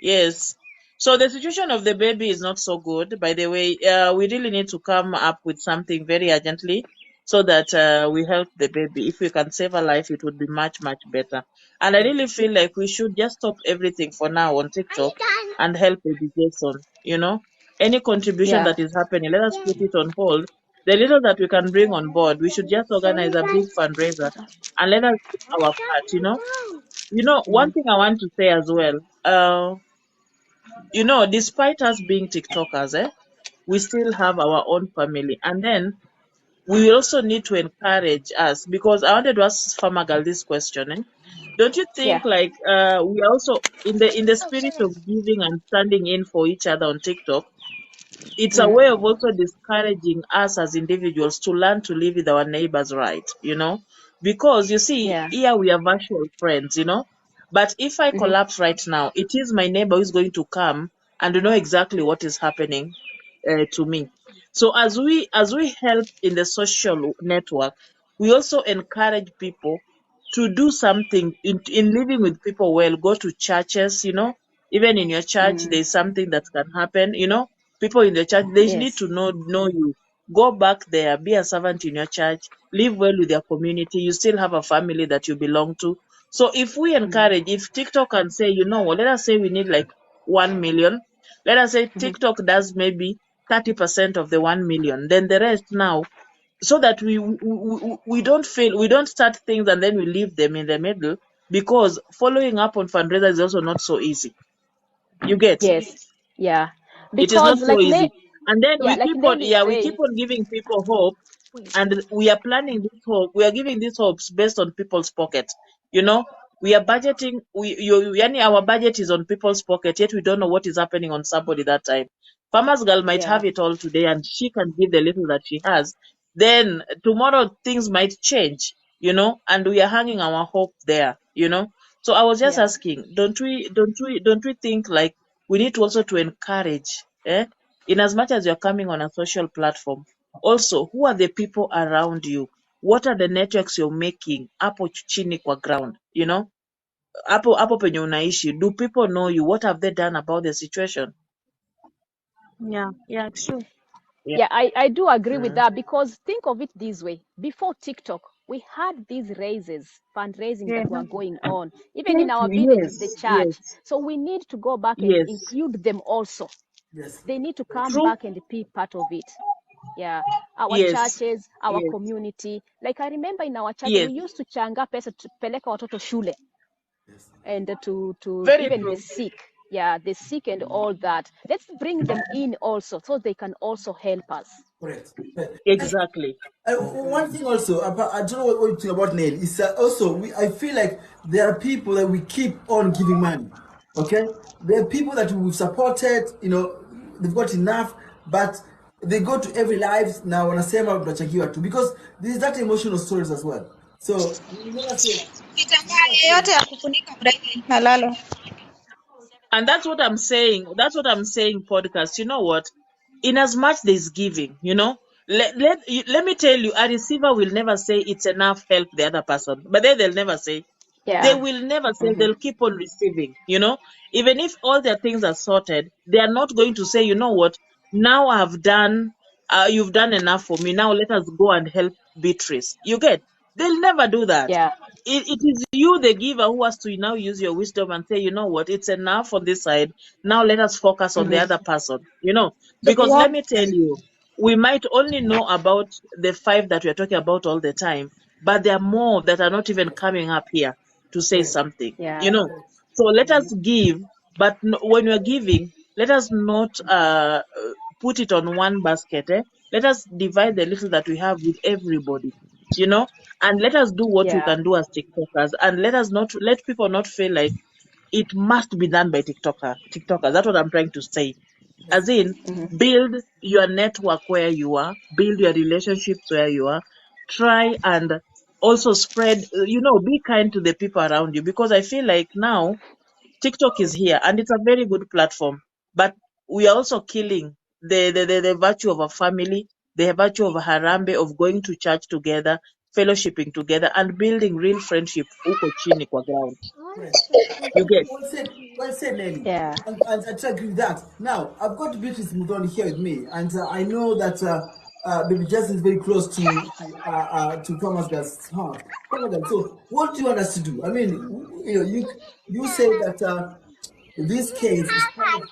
Yes. So the situation of the baby is not so good. By the way, we really need to come up with something very urgently so that we help the baby. If we can save a life, it would be much, much better. And I really feel like we should just stop everything for now on TikTok and help baby Jason. You know, any contribution Yeah. that is happening, let us put it on hold. The little that we can bring on board, we should just organize a big fundraiser and let us do our part. One thing I want to say as well. Despite us being TikTokers, we still have our own family. And then we also need to encourage us because I wanted to ask Farmer Girl this question. Don't you Yeah. think like we are also in the spirit of giving and standing in for each other on TikTok? It's a way of also discouraging us as individuals to learn to live with our neighbors right. Because you see, Yeah. here we are virtual friends. But if I collapse right now, it is my neighbor who is going to come and know exactly what is happening to me. So as we help in the social network, we also encourage people to do something in living with people well. Go to churches. Even in your church, there's something that can happen. People in the church, they need Yes. to know you. Go back there, be a servant in your church, live well with your community. You still have a family that you belong to. So if we encourage, if TikTok can say, you know what, let us say we need like 1 million. Let us say TikTok does maybe 30% of the 1 million. Then the rest now, so that we don't fail, we don't start things and then we leave them in the middle, because following up on fundraisers is also not so easy. You get? Yes. Yeah. It is not Because so easy. And then yeah, like Nelly is we keep saying. on giving people hope, and we are planning this hope. We are giving these hopes based on people's pockets. You know, we are budgeting. Yani our budget is on people's pocket, yet we don't know what is happening on somebody that time. Farmer's girl might Yeah. have it all today, and she can give the little that she has. Then tomorrow things might change. And we are hanging our hope there. So I was just Yeah. asking, don't we think like we need to also to encourage, in as much as you're coming on a social platform, also who are the people around you, what are the networks you're making hapo chini kwa ground. Hapo penye unaishi, do people know you? What have they done about the situation? Yeah, true. Yeah. Yeah, I do agree with that, because think of it this way. Before TikTok, we had these raises, fundraising Yeah. that were going on, even in Thank our you. villages, the Yes, church. yes, So we need to go back and yes. include them also. Yes. They need to come True. back and be part of it. Yeah, our Yes, churches, our yes, community. Like I remember in our church, yes. we used to changa pesa tupeleka watoto shule, Yes. and to Very even the true. sick. Yeah, the sick and all that. Let's bring them in also, so they can also help us. Correct. Exactly. One thing also about, I don't know what you think about Neil, is that also I feel like there are people that we keep on giving money. Okay, there are people that we've supported. They've got enough, but they go to every lives now wanasema tunachagiwa tu, because there's that emotional stories as well. So we never say. Kitambaa yeyote ya kufunika braille halalo. And that's what I'm saying. That's what I'm saying, podcast. You know what? In as much there's giving, let me tell you, a receiver will never say it's enough, help the other person. But then they'll never say. They Yeah. will never say, they'll keep on receiving. Even if all their things are sorted, they are not going to say, you know what, now you've done enough for me. Now let us go and help Beatrice. You get? They'll never do that. Yeah. It is you, the giver, who has to now use your wisdom and say, you know what, it's enough on this side. Now let us focus on the other person. Because Yeah. let me tell you, we might only know about the 5 that we're talking about all the time, but there are more that are not even coming up here to say Correct. something. Yeah. You know, so let us give, but when we're giving, let us not put it on one basket. Let us divide the little that we have with everybody. You know, and let us do what we Yeah. can do as TikTokers, and let people not feel like it must be done by TikTokers. That's what I'm trying to say. As in, build your network where you are, build your relationships where you are, try and also spread, be kind to the people around you, because I feel like now TikTok is here and it's a very good platform. But we are also killing the virtue of a family, the virtue of a harambe, of going to church together, fellowshipping together, and building real friendship huko chini kwa ground. Correct. You get? Well said, Nelly. Yeah. And I try to agree with that. Now, I've got Beatrice Muthoni here with me, and I know that Baby Justin is very close to Thomas Girl's heart. Thomas Girl, so what do you want us to do? I mean, you say that this case is kind of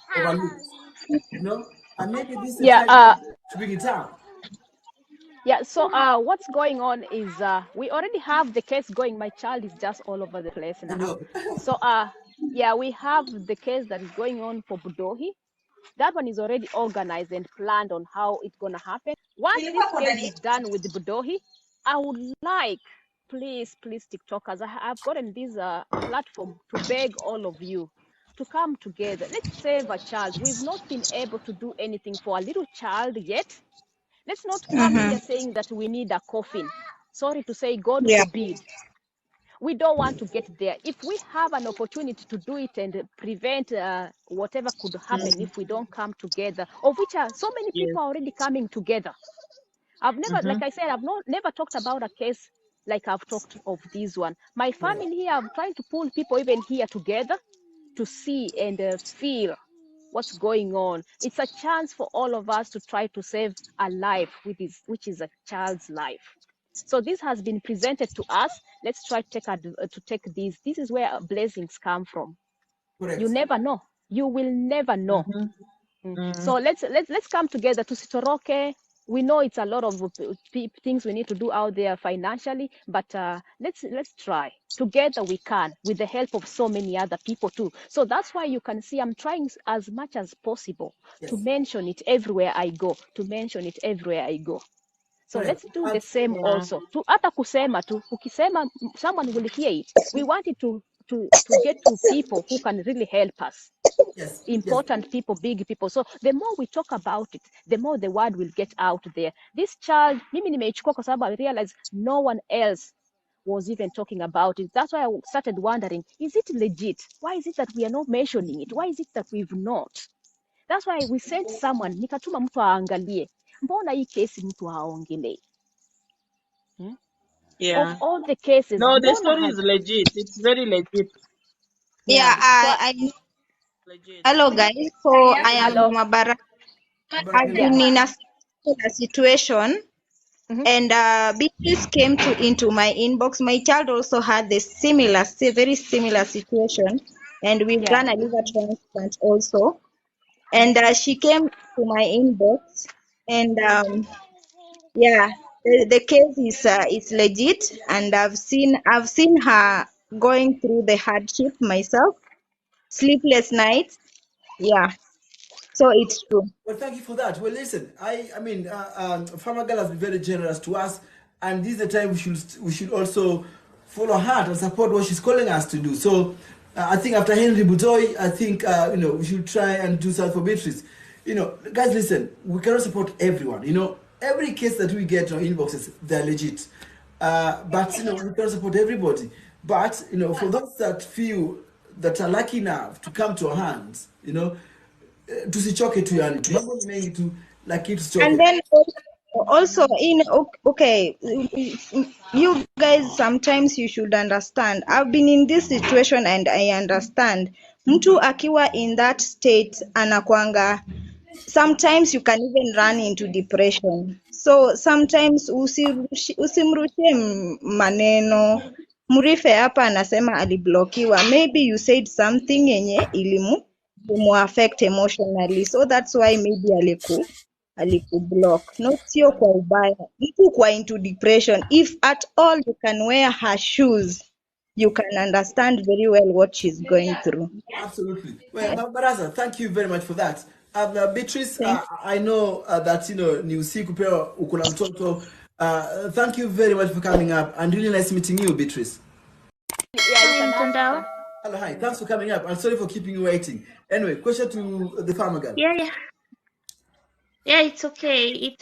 overlooked, and maybe this is the Yeah. time to bring it up. Yeah, so what's going on is we already have the case going. My child is just all over the place I now. know. So yeah, we have the case that is going on for Budohi. That one is already organized and planned on how it's gonna happen. Once this case is done with the Budohi, I would like, please, TikTokers, I've gotten this platform to beg all of you to come together. Let's save a child. We've not been able to do anything for a little child yet. Let's not come here saying that we need a coffin. Sorry to say, God Yeah. forbid. We don't want to get there. If we have an opportunity to do it and prevent whatever could happen if we don't come together, of which so many Yes. people are already coming together. I've never, like I said, never talked about a case like I've talked of this one. My family here, I'm trying to pull people even here together to see and feel what's going on. It's a chance for all of us to try to save a life, which is a child's life. So this has been presented to us. Let's try to take this. This is where blessings come from. Correct. You never know. You will never know. So let's come together to Sitoroke. We know it's a lot of things we need to do out there financially, but let's try. Together we can, with the help of so many other people too. So that's why you can see I'm trying as much as possible to mention it everywhere I go. So Correct. let's do the same also. To hata kusema tu, ukisema someone will hear it. We want it to get to people who can really help us. Yes. Important people, big people. So the more we talk about it, the more the word will get out there. This child, mimi nimeichukua kwa sababu I realized no one else was even talking about it. That's why I started wondering, is it legit? Why is it that we are not mentioning it? Why is it that we've not? That's why we sent someone, nikatuma mtu aangalie. Mbona hii kesi mtu haongelei? Yeah. Of all the cases, No, the mbona story is legit. It's very legit. Yeah, So, Legit. hello guys. So I am hello. Mama Bara. I've Yeah. been in a similar situation, and Beatrice came into my inbox. My child also had the very similar situation, and we've Yeah. done a liver transplant also. And she came to my inbox, and yeah, the case is legit, and I've seen her going through the hardship myself, sleepless nights. Yeah, so it's true. Well, thank you for that. Well, listen, I mean, Farmer Girl has been very generous to us, and this is the time we should also follow her and support what she's calling us to do. So, I think after Henry Butoy, I think we should try and do something for Beatrice. Guys, listen, we cannot support everyone. Every case that we get on inboxes, they're legit. But we cannot support everybody. But for those that few that are lucky enough to come to our hands, tusichoke tu, yani mambo ni mengi tu, lakini tusichoke. And then also okay, you guys, sometimes you should understand. I've been in this situation and I understand. Mtu akiwa in that state anakwanga, sometimes you can even run into depression. So sometimes usimrushie maneno. Mrife hapa anasema aliblokiwa. Maybe you said something yenye affect emotionally. So that's why maybe alikublock. Not sio kwa ubaya. Mtu kwa into depression. If at all you can wear her shoes, you can understand very well what she's going through. Absolutely. Well, Baraza, thank you very much for that. Beatrice, Thank I know that ni usiku pia uko na mtoto. Thank you very much for coming up, and really nice meeting you, Beatrice. Yeah, you can Mtandao. Hello, hi. Thanks for coming up. I'm sorry for keeping you waiting. Anyway, question to the Farmer Girl. Yeah, it's okay.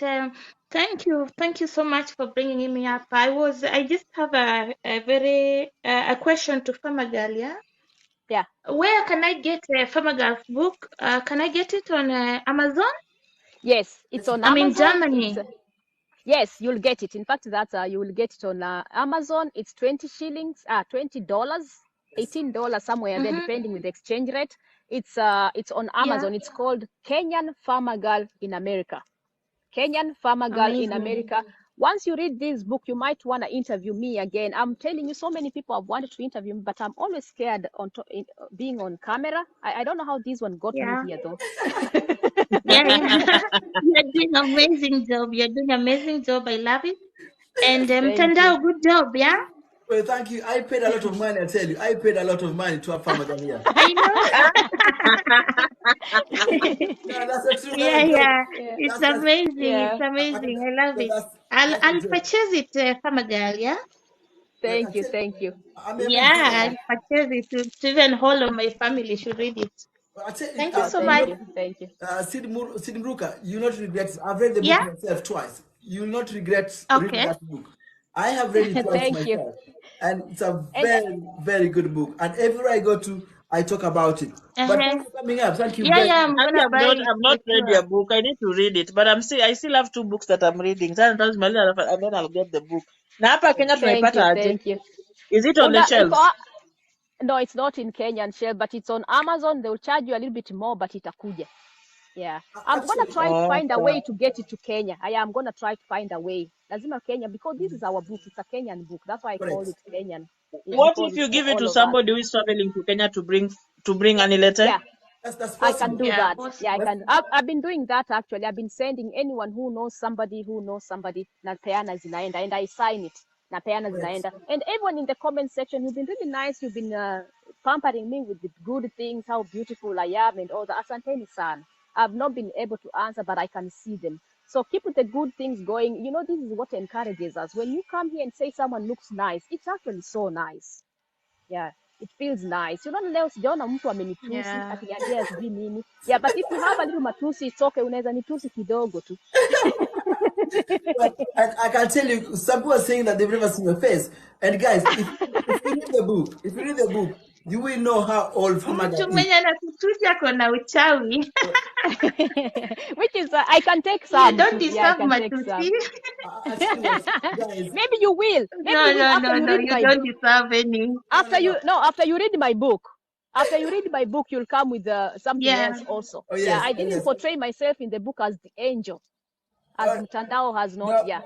Thank you so much for bringing me up. I just have a very a question to Farmer Girl, yeah? Yeah. Where can I get Farmer Girl's book? Can I get it on Amazon? Yes, it's on I'm in Amazon. Germany. Yes, you'll get it. In fact, you will get it on Amazon. It's 20 shillings, $20, $18 somewhere there, Mm-hmm. depending with the exchange rate. It's on Amazon. Yeah. It's called Kenyan Farmer Girl in America. Kenyan Farmer Girl in Amazing. America. Once you read this book, you might want to interview me again. I'm telling you, so many people have wanted to interview me, but I'm always scared being on camera. I don't know how this one got me Yeah. here, though. Yeah, yeah. You're doing amazing job. You're doing amazing job. I love it. And Thank you. Tandao, good job, yeah? Well, thank you. I paid a lot of money, I tell you. I paid a lot of money to have Farmer Girl here. I know. No, that's a true Yeah, joke. yeah. Yeah. It's That's amazing. Yeah. It's amazing. I love it. that's a I'll joke. purchase it, Farmer Girl, yeah? I Thank you. tell, Thank you. I'm a big Yeah, fan. I'll purchase it to even whole of my family should read it. I tell you, Thank you so you much. know, Thank you. Sid Mruka, you will not regret it. I've read the book Yeah? myself twice. You will not regret reading Okay. that book. I have read it twice Thank you. myself, and it's a And very, very good book. And everywhere I go to, I talk about it. But Uh-huh. thanks for coming up. Thank you Yeah, very yeah, much. I'm Actually, gonna buy it I've for not read sure. your book. I need to read it, but I still have 2 books that I'm reading. Sometimes and then I'll get the book. Na hapa Kenya thank you. tunaipata aje? Thank you. Is it on the shelves? No, it's not in Kenyan shell, but it's on Amazon. They'll charge you a little bit more, but itakuja. Yeah. I'm gonna Actually, try to Oh, find a okay. way to get it to Kenya. I am gonna try to find a way. Lazima Kenya, because this is our book. It's a Kenyan book. That's why I call correct. it Kenyan. Yeah, What because if it's you for give it all to of us. somebody who is traveling to Kenya to bring Anilete? Yeah, That's I can possible. do Yeah, that. Yeah, I possible. That's, can. I've been doing that actually. I've been sending anyone who knows somebody na peana zinaenda, and I sign it. Na peana correct. zinaenda. And everyone in the comment section, you've been really nice. You've been pampering me with the good things, how beautiful I am, and all that. Asanteni san. I've not been able to answer, but I can see them. So keep the good things going. You know, this is what encourages us. When you come here and say someone looks nice, it's actually so nice. Yeah, it feels nice. You know, leo sijaona mtu amenitusi Yeah. akiniambia sijui nini. Yeah, but if you have a little matusi, it's okay. Unaweza nitusi kidogo tu. But I can tell you, some people are saying that they've never seen your face. And guys, if you read the book, you will know how old Farmer Girl Mtu is. mwenye anatutusi ako na uchawi. Which is, I can take You some don't too. Yeah, I deserve can take some. matusi. I tell you what, guys, Maybe you will. Maybe No, you will no, after no, you no. read You my don't deserve any. after you read my book. After you read my book, you'll come with something Yeah. else also. oh Yeah, yes, I oh didn't yes. portray myself in the book as the angel, as Uh, Mtandao has not. no, Yeah.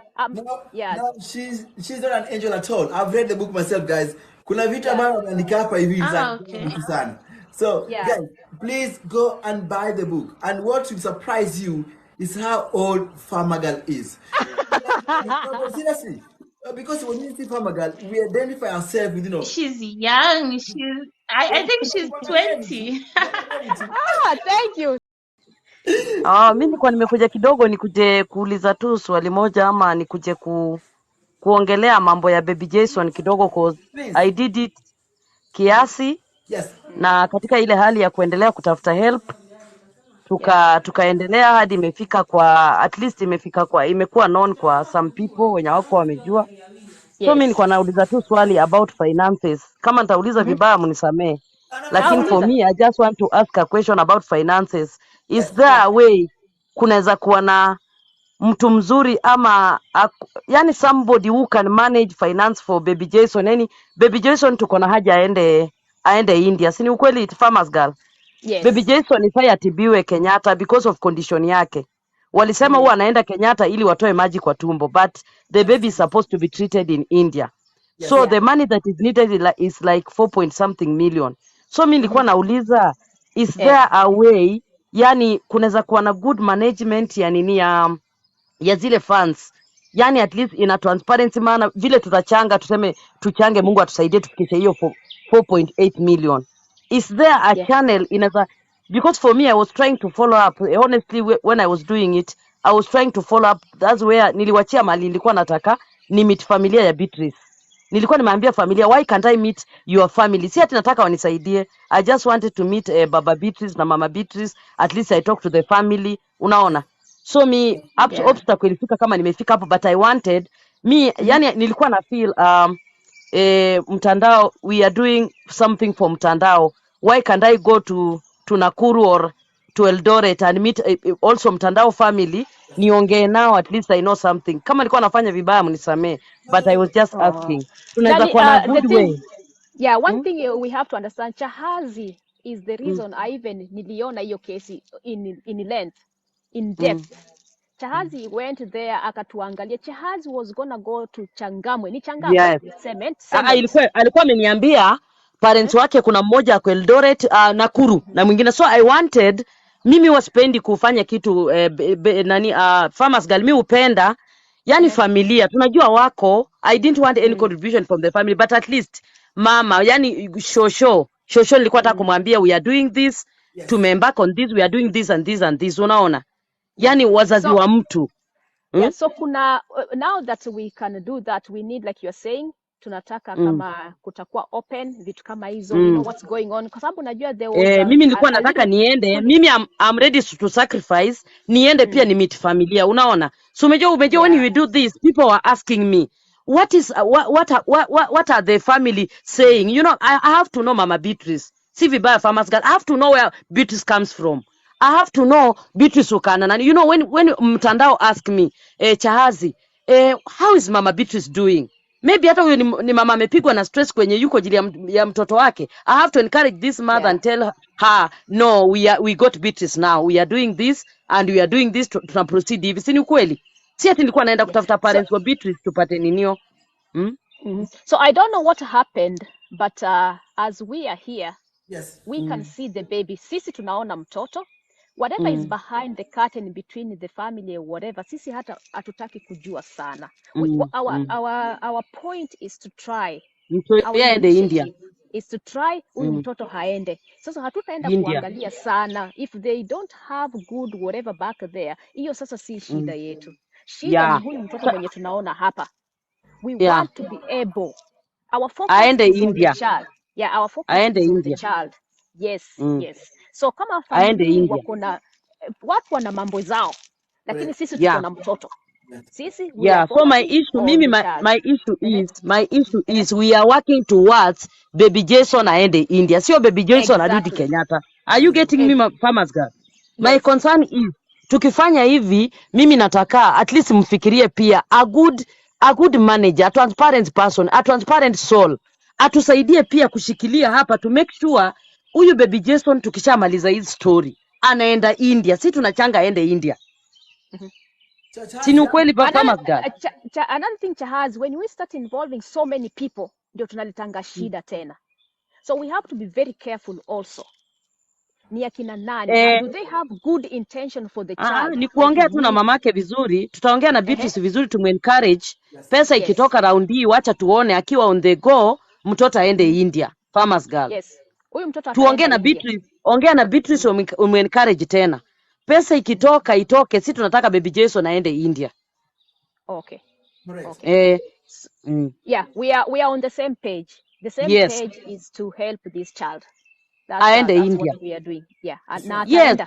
Yeah. no, she's not an angel at all. I've read the book myself, guys. Kuna vitu Yeah. ambayo ameandika hapa hivi Ah, sana okay. vitu sana. So, Yeah. guys, please go and buy the book. And what will surprise you is how old Farmer Girl is. No, but seriously, because when you see Farmer Girl, we identify ourselves with, She's young. I think she's kwa reality. 20. Reality. Thank you. Mi nilikuwa nimekuja kidogo nikuje kuuliza tu swali moja ama nikuje kuongelea mambo ya Baby Jason kidogo cause Please. I did it kiasi Yes. na katika ile hali ya kuendelea kutafuta help Yeah. tukaendelea hadi imefika kwa at least imekuwa known kwa some people wenye wako wamejua. So mi Yes. nilikuwa nauliza tu swali about finances. Kama nitauliza vibaya mnisamee. Lakini for Uliza. me I just want to ask a question about finances. Is Yes. there Yeah. a way kunaweza kuwa na mtu mzuri ama yani somebody who can manage finance for Baby Jason? Yani Baby Jason tuko na haja aende India. Si ni ukweli farmers girl? Baby Yes. Jason ifai atibiwe Kenyatta because of condition yake. Walisema huwa anaenda Kenyatta ili watoe maji kwa tumbo, but the That's baby is true. supposed to be treated in India. Yes. So Yeah. the money that is needed is like 4 point something million. So mi nilikuwa nauliza, is Yeah. there a way, yani kunaweza kuwa na good management ya nini ya zile funds, yani at least ina transparency, maana vile tutachanga tuseme tuchange, Mungu atusaidie tufikishe hiyo 4.8 million. Is there a Yeah. channel inaweza, because for me I was trying to follow up honestly when I was doing it, I was trying to follow up. That's where niliwachia mali nilikuwa nataka ni meet familia ya Beatrice. Nilikuwa nimeambia familia, why can't I meet your family? Si ati nataka wanisaidie, I just wanted to meet baba Beatrice na mama Beatrice, at least I talk to the family, unaona. So me Yeah. obstacle ilifika kama nimefika hapo, but I wanted me, yani nilikuwa na feel mtandao, we are doing something for mtandao. why can't I go to Nakuru or to Eldoret and meet also mtandao family, niongee nao, at least I know something. Kama nilikuwa nafanya vibaya mnisamee, but I was just asking. Tunaweza kuwa na The good thing, way. yeah, one thing we have to understand, Chahazi is the reason I even niliona hiyo kesi in length, in depth. Chahazi went there akatuangalia. Chahazi was gonna go to Changamwe. Ni Changamwe? Yes. Cement. Alikuwa ameniambia parents wake kuna mmoja kwa Eldoret, Nakuru na mwingine, so I wanted, mimi waspendi kufanya kitu farmers girl, mimi upenda yani familia tunajua wako. I didn't want any contribution from the family, but at least mama, yani shosho nilikuwa nataka kumwambia we are doing this, tumeembark on this, we are doing this and this and this, unaona, yani wazazi wa mtu. Yeah, so kuna now that we can do that, we need, like you're saying, tunataka kama kutakuwa open vitu kama hizo, we know what's going on, kwa sababu najua there was mimi nilikuwa nataka niende, mimi I'm ready to sacrifice, niende pia ni meet familia, unaona. So umejua when we do this, people are asking me what is what are the family saying, you know. I have to know Mama Beatrice, si vibaya farmers girl, I have to know where Beatrice comes from. I have to know Beatrice Ukana. And you know, when mtandao ask me, Chahazi, how is Mama Beatrice doing? Maybe hata huyo ni mama amepigwa na stress kwenye yuko ajili ya mtoto wake. I have to encourage this mother and tell her, no, we got Beatrice now. We are doing this and we are doing this, tuna proceed hivi. Si ni ukweli? Si ati nilikuwa naenda kutafuta parents wa Beatrice tupate ninio. So I don't know what happened, but as we are here, we can see the baby. Sisi tunaona mtoto. Whatever is behind the curtain between the family or whatever, sisi hata hatutaki kujua sana. Our point is to try. Our India is to try huyu mtoto haende. Sasa hatutaenda kuangalia sana. If they don't have good whatever back there, hiyo sasa si shida yetu. Shida ni huyu mtoto mwenye tunaona hapa. We want to be able. Our focus is on the child. Yeah, our focus is on the child. Yes, yes. So kama familia wako na watu wana mambo zao, lakini sisi tuko na mtoto. Sisi so my issue, mimi my issue is we are working towards baby Jason aende India, sio baby Jason arudi Kenyatta. Are you getting me, farmers girl? My concern is tukifanya hivi, mimi nataka at least mfikirie pia a good manager, a transparent person, a transparent soul, atusaidie pia kushikilia hapa to make sure huyu baby Jason tukishamaliza hii story anaenda India, si tunachanga aende India. Sini ukweli farmers girl. Another thing, Chahaz, when we start involving so many people, ndio tunalitanga shida tena. So we have to be very careful also. Ni akina nani? Do they have good intention for the child? Ni kuongea tu na mamake vizuri, tutaongea na Beatrice vizuri, tumencourage. Pesa ikitoka round hii, wacha tuone akiwa on the go, mtoto aende India. Farmers girl. Yes. Huyu mtoto tuongee na Beatrice, ongea na Beatrice, umencourage tena. Pesa ikitoka itoke, si tunataka baby Jason aende India. Okay. Yeah, we are on the same page. The same page is to help this child. That's India. What we are doing. Yeah. Yes.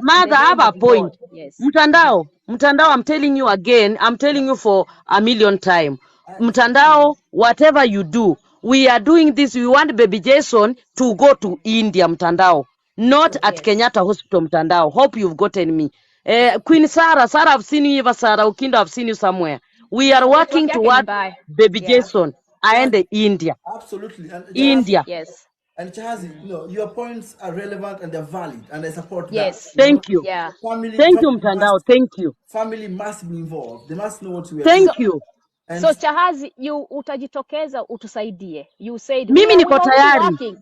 Mother, have a point. Yes. Mtandao, I'm telling you again, I'm telling you for a million time. Mtandao, whatever you do, we are doing this. We want baby Jason to go to India, Mtandao, not at Kenyatta Hospital, Mtandao. Hope you've gotten me. Queen Sarah, I've seen you, Eva Sarah, Ukindo, I've seen you somewhere. We are working toward baby Jason and India. Absolutely. And India. Yes. And Chahazi, your points are relevant and they're valid, and I support that. Yes. Thank you. Yeah. Thank you, Mtandao. Thank you. Family must be involved. They must know what we are doing. Thank you. So Chahazi, you utajitokeza utusaidie. You said mimi niko tayari.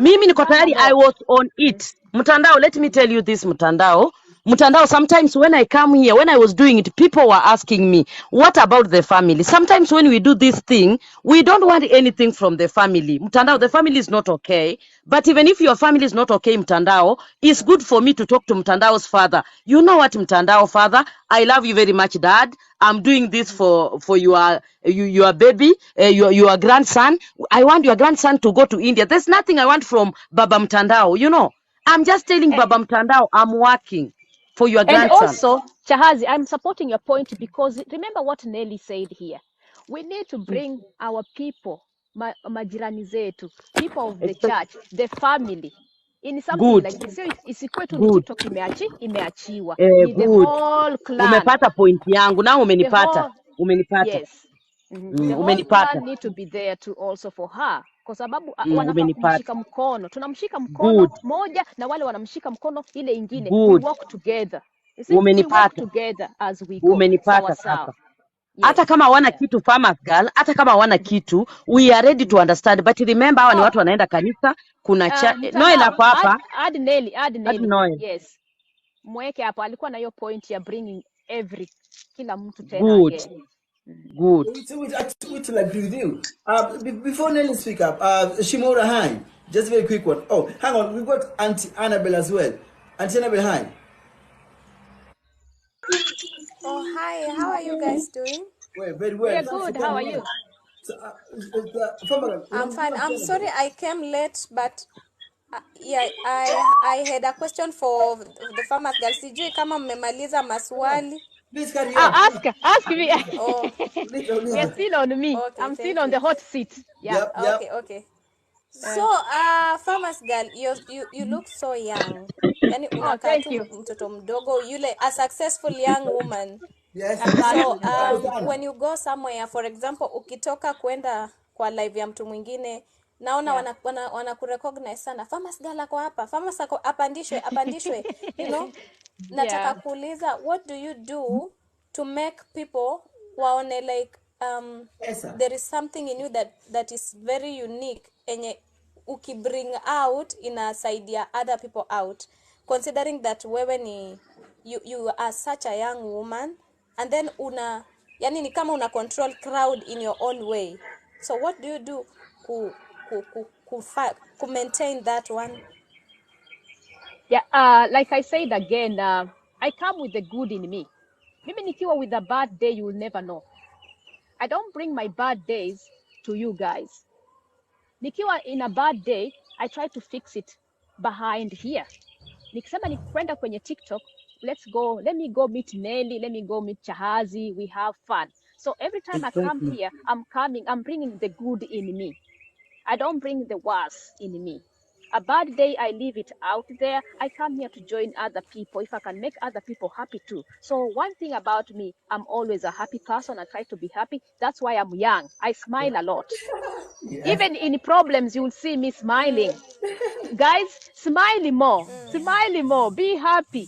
Mimi niko tayari. I was on it. Mtandao, let me tell you this, Mtandao, sometimes when I come here, when I was doing it, people were asking me, what about the family? Sometimes when we do this thing, we don't want anything from the family. Mtandao, the family is not okay. But even if your family is not okay, Mtandao, it's good for me to talk to Mtandao's father. You know what, Mtandao father? I love you very much, Dad. I'm doing this for your baby, your grandson. I want your grandson to go to India. There's nothing I want from Baba Mtandao, you know. I'm just telling Baba Mtandao I'm working for your grandson. And also, Chahazi, I'm supporting your point because remember what Nelly said here. We need to bring our people majirani zetu, people of the Espe- church, the family. In something Good, like this, sio isikuwe tu ni good. TikTok imeachiwa, ni the Good. whole clan, Umepata point yangu na the umenipata. whole Umenipata. yes. The whole Umenipata. clan need to be there to also for her, kwa sababu wanafaa Umenipata. kumshika mkono. Tunamshika mkono Good. moja na wale wanamshika mkono ile ingine. We Good. walk together. You see, we walk Umenipata. together as we go. Umenipata Sawa. sasa. Yes. Hata kama wana kitu farmers girl, hata kama wana kitu, we are ready to understand, but remember hawa ni watu wanaenda kanisa, kuna Noel hapo hapa. Add Nelly. Noel. Yes. Mweke hapo, alikuwa na hiyo point ya bringing kila mtu tena Good. again. Good. Which will agree with you. Before Nelly speak up, Shimura, hi. Just a very quick one. Oh, hang on. We've got Auntie Annabelle as well. Auntie Annabelle, hi. Oh, hi. How are you guys doing? Well, very well. We are good. How are you? I'm fine. I'm sorry I came late, but I had a question for the farmers girl. Sijui kama mmemaliza maswali. Please carry on. Ask me. Oh. We are still on me. Okay, I'm still on the hot seat. Yeah. Yep. Okay. So, farmers girl, you look so young. Yani unakaa tu mtoto mdogo yule, a successful young woman. Yes. So, when you go somewhere, for example, ukitoka kwenda kwa live ya mtu mwingine, naona wana kurecognize sana. Farmers girl ako hapa. Farmers ako apandishwe. You know? Nataka kuuliza, what do you do to make people waone like there is something in you that is very unique enye ukibring out inasaidia other people out, considering that wewe ni you are such a young woman and then yani ni kama una control crowd in your own way. So what do you do to maintain that one? Yeah, like I said again, I come with the good in me. Maybe nikiwa with a bad day, you will never know. I don't bring my bad days to you guys. Nikiwa in a bad day, I try to fix it behind here. Nikisema ni kwenda kwenye TikTok, let me go meet Nelly, let me go meet Chahazi, we have fun. So every time I come here, I'm bringing the good in me. I don't bring the worst in me. A bad day, I leave it out there. I come here to join other people if I can make other people happy too. So one thing about me, I'm always a happy person. I try to be happy. That's why I'm young. I smile a lot. Yes. Even in problems, you will see me smiling. Guys, smile more. Smile more. Be happy.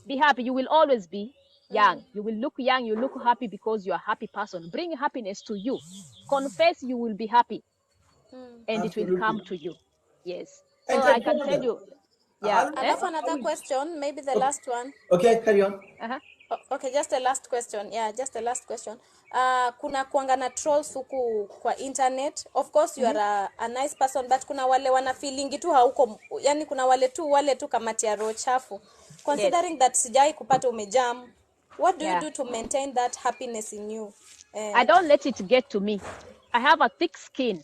Be happy. You will always be young. You will look young. You look happy because you're a happy person. Bring happiness to you. Confess you will be happy. And Absolutely. It will come to you. Yes. So I can tell you. Yeah. I have another question, maybe the last one. Okay, carry on. Okay, just the last question. Yeah, just the last question. Kuna kuanga na trolls huku kwa internet. Of course you are a nice person, but kuna wale wana feeling tu hauko, yani kuna wale tu kamati ya roho chafu. Considering that sijai kupata umejam, what do you do to maintain that happiness in you? I don't let it get to me. I have a thick skin.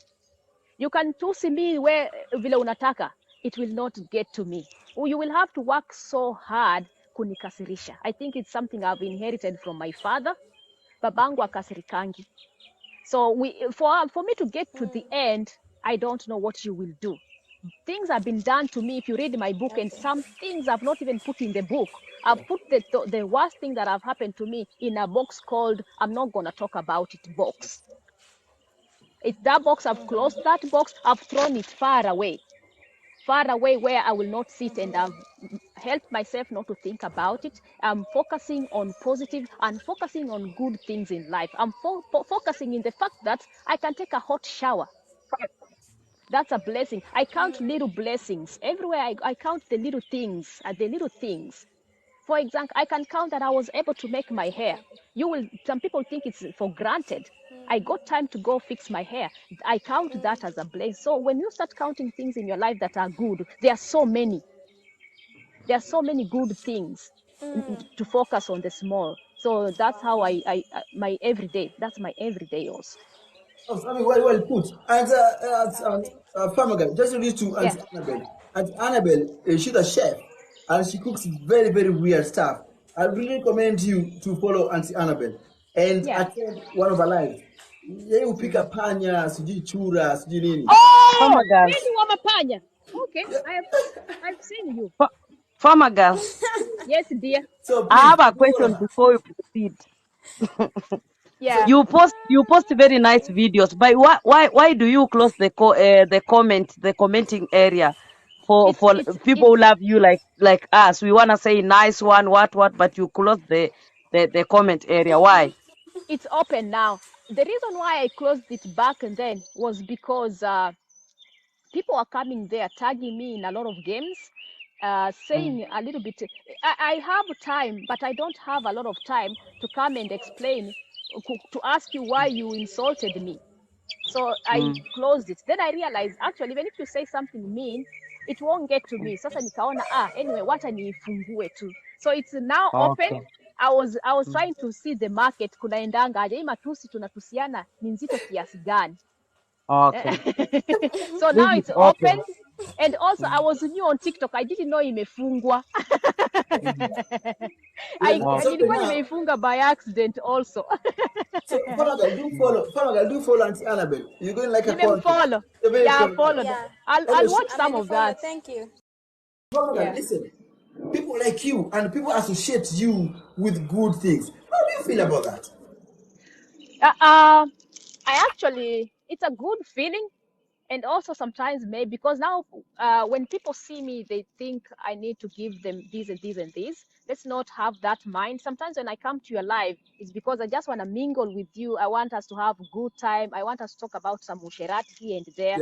You can see me where vile unataka, it will not get to me. You will have to work so hard kunikasirisha. I think it's something I've inherited from my father. Babangu akasirikangi. So for me to get to the end, I don't know what you will do. Things have been done to me if you read my book, and some things I've not even put in the book. I've put the worst thing that have happened to me in a box called I'm not going to talk about it box. It's that box. I've closed that box. I've thrown it far away where I will not sit, and I've helped myself not to think about it. I'm focusing on positive and focusing on good things in life. I'm focusing in the fact that I can take a hot shower. That's a blessing. I count little blessings. Everywhere I count the little things. For example, I can count that I was able to make my hair. Some people think it's for granted. I got time to go fix my hair. I count that as a blessing. So when you start counting things in your life that are good, there are so many. There are so many good things to focus on the small. So that's how my everyday. That's my everyday also. I mean, well put. And Farmer Guy, just released to Auntie Annabelle. Auntie Annabelle, she's a chef, and she cooks very, very weird stuff. I really recommend you to follow Auntie Annabelle and attend one of her lives. Yeye upika panya, sijui chura, sijui nini. Oh, Farmer girl. really Wamapanya. Okay, I've seen you. Farmer girl. Yes, dear. So I please have a follow question her. before we proceed. Yeah. You post very nice videos. But why do you close the commenting area for people who love you like us? We wanna say nice one, what, but you close the comment area. Why? It's open now. The reason why I closed it back then was because people are coming there tagging me in a lot of games, saying a little bit. I have time, but I don't have a lot of time to come and explain, to ask you why you insulted me. So I closed it. Then I realized, actually, even if you say something mean, it won't get to me. Sasa nikaona, anyway, wacha niifungue tu. So it's now open. Okay. I was trying to see the market kunaendanga aje. Hii matusi tunatusiana ni nzito kiasi gani? Okay. So This now is it's open. open. And also I was new on TikTok. I didn't know imefungwa. Yeah, no, it's open Nilikuwa now. nimeifunga by accident also. So Famagal, do follow Auntie Annabelle. You're going like a content. Nimemfollow. You're very Yeah, I funny. followed. Yeah, I'll watch some of amenifollow. that. Thank you. Famagal, Yeah. listen. People like you and people associate you with good things. How do you feel about that? It's a good feeling. And also sometimes maybe because now when people see me, they think I need to give them this and this and this. Let's not have that mind. Sometimes when I come to your live, it's because I just want to mingle with you. I want us to have a good time. I want us to talk about some usherati here and there.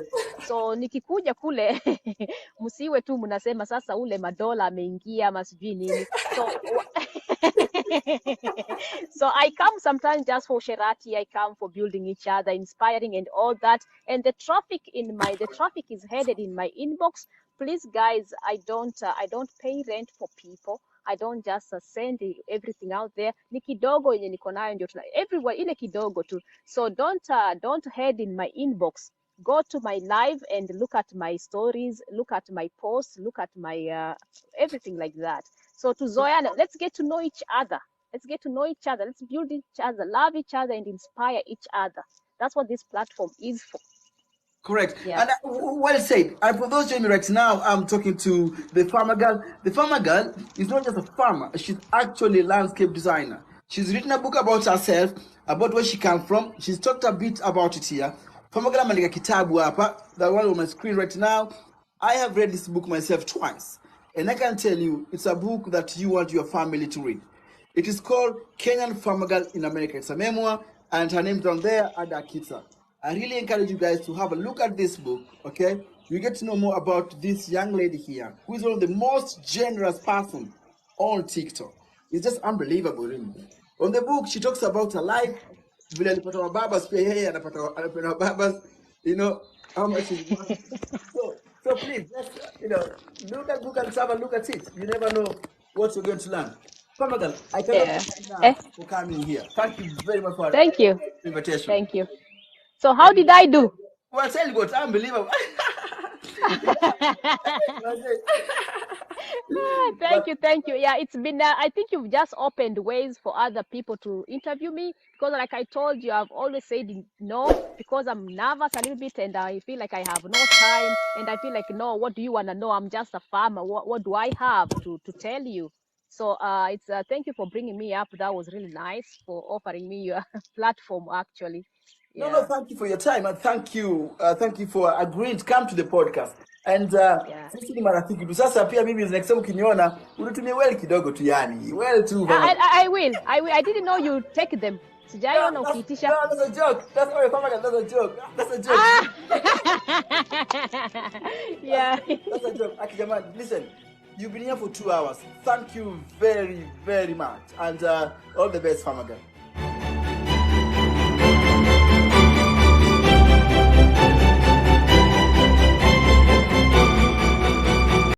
So nikikuja kule msiwe tu mnasema sasa ule madola ameingia ama sijui nini. So I come sometimes just for Sherati. I come for building each other, inspiring, and all that. And the traffic is headed in my inbox. Please, guys, I don't pay rent for people. I don't just send everything out there. Ni kidogo yenye niko nayo ndio everywhere ile kidogo tu. So don't head in my inbox. Go to my live and look at my stories, look at my posts, look at my everything like that. So to Zoyana, let's get to know each other. Let's get to know each other. Let's build each other, love each other, and inspire each other. That's what this platform is for. Correct. Yeah. And well said. And for those joining me right now, I'm talking to the farmer girl. The farmer girl is not just a farmer. She's actually a landscape designer. She's written a book about herself, about where she comes from. She's talked a bit about it here. Farmer girl ameandika kitabu hapa, the one on my screen right now. I have read this book myself twice. And I can tell you, it's a book that you want your family to read. It is called Kenyan Farmer Girl in America. It's a memoir, and her name's on there, Adaa Kisa. I really encourage you guys to have a look at this book, okay? You get to know more about this young lady here, who is one of the most generous person on TikTok. It's just unbelievable, really. On the book, she talks about her life, vile alipata wababas, pia yeye anapenda wababas, you know, how much is worth. So please, just, look at the book and have a look at it. You never know what you're going to learn. Famagal, I cannot thank you enough for coming here. Thank you very much for Thank you. the invitation. Thank you. So how did I do? Well, tell you what, unbelievable. Thank you. Yeah, it's been. I think you've just opened ways for other people to interview me because, like I told you, I've always said no because I'm nervous a little bit and I feel like I have no time and I feel like no. What do you want to know? I'm just a farmer. What do I have to tell you? So it's thank you for bringing me up. That was really nice for offering me your platform. Actually. Yeah. No, thank you for your time and thank you for agreeing to come to the podcast. And sisi ni marafiki tu. Sasa pia mimi next time ukiniona unitumie well kidogo tu yani. Well too. I will. I didn't know you take them. Sijaiona ukiitisha. No, that's a joke. That's all that's a joke. That's a joke. Yeah. That's a joke. Akijama, listen. You've been here for 2 hours. Thank you very, very much. And all the best, Farmer Girl.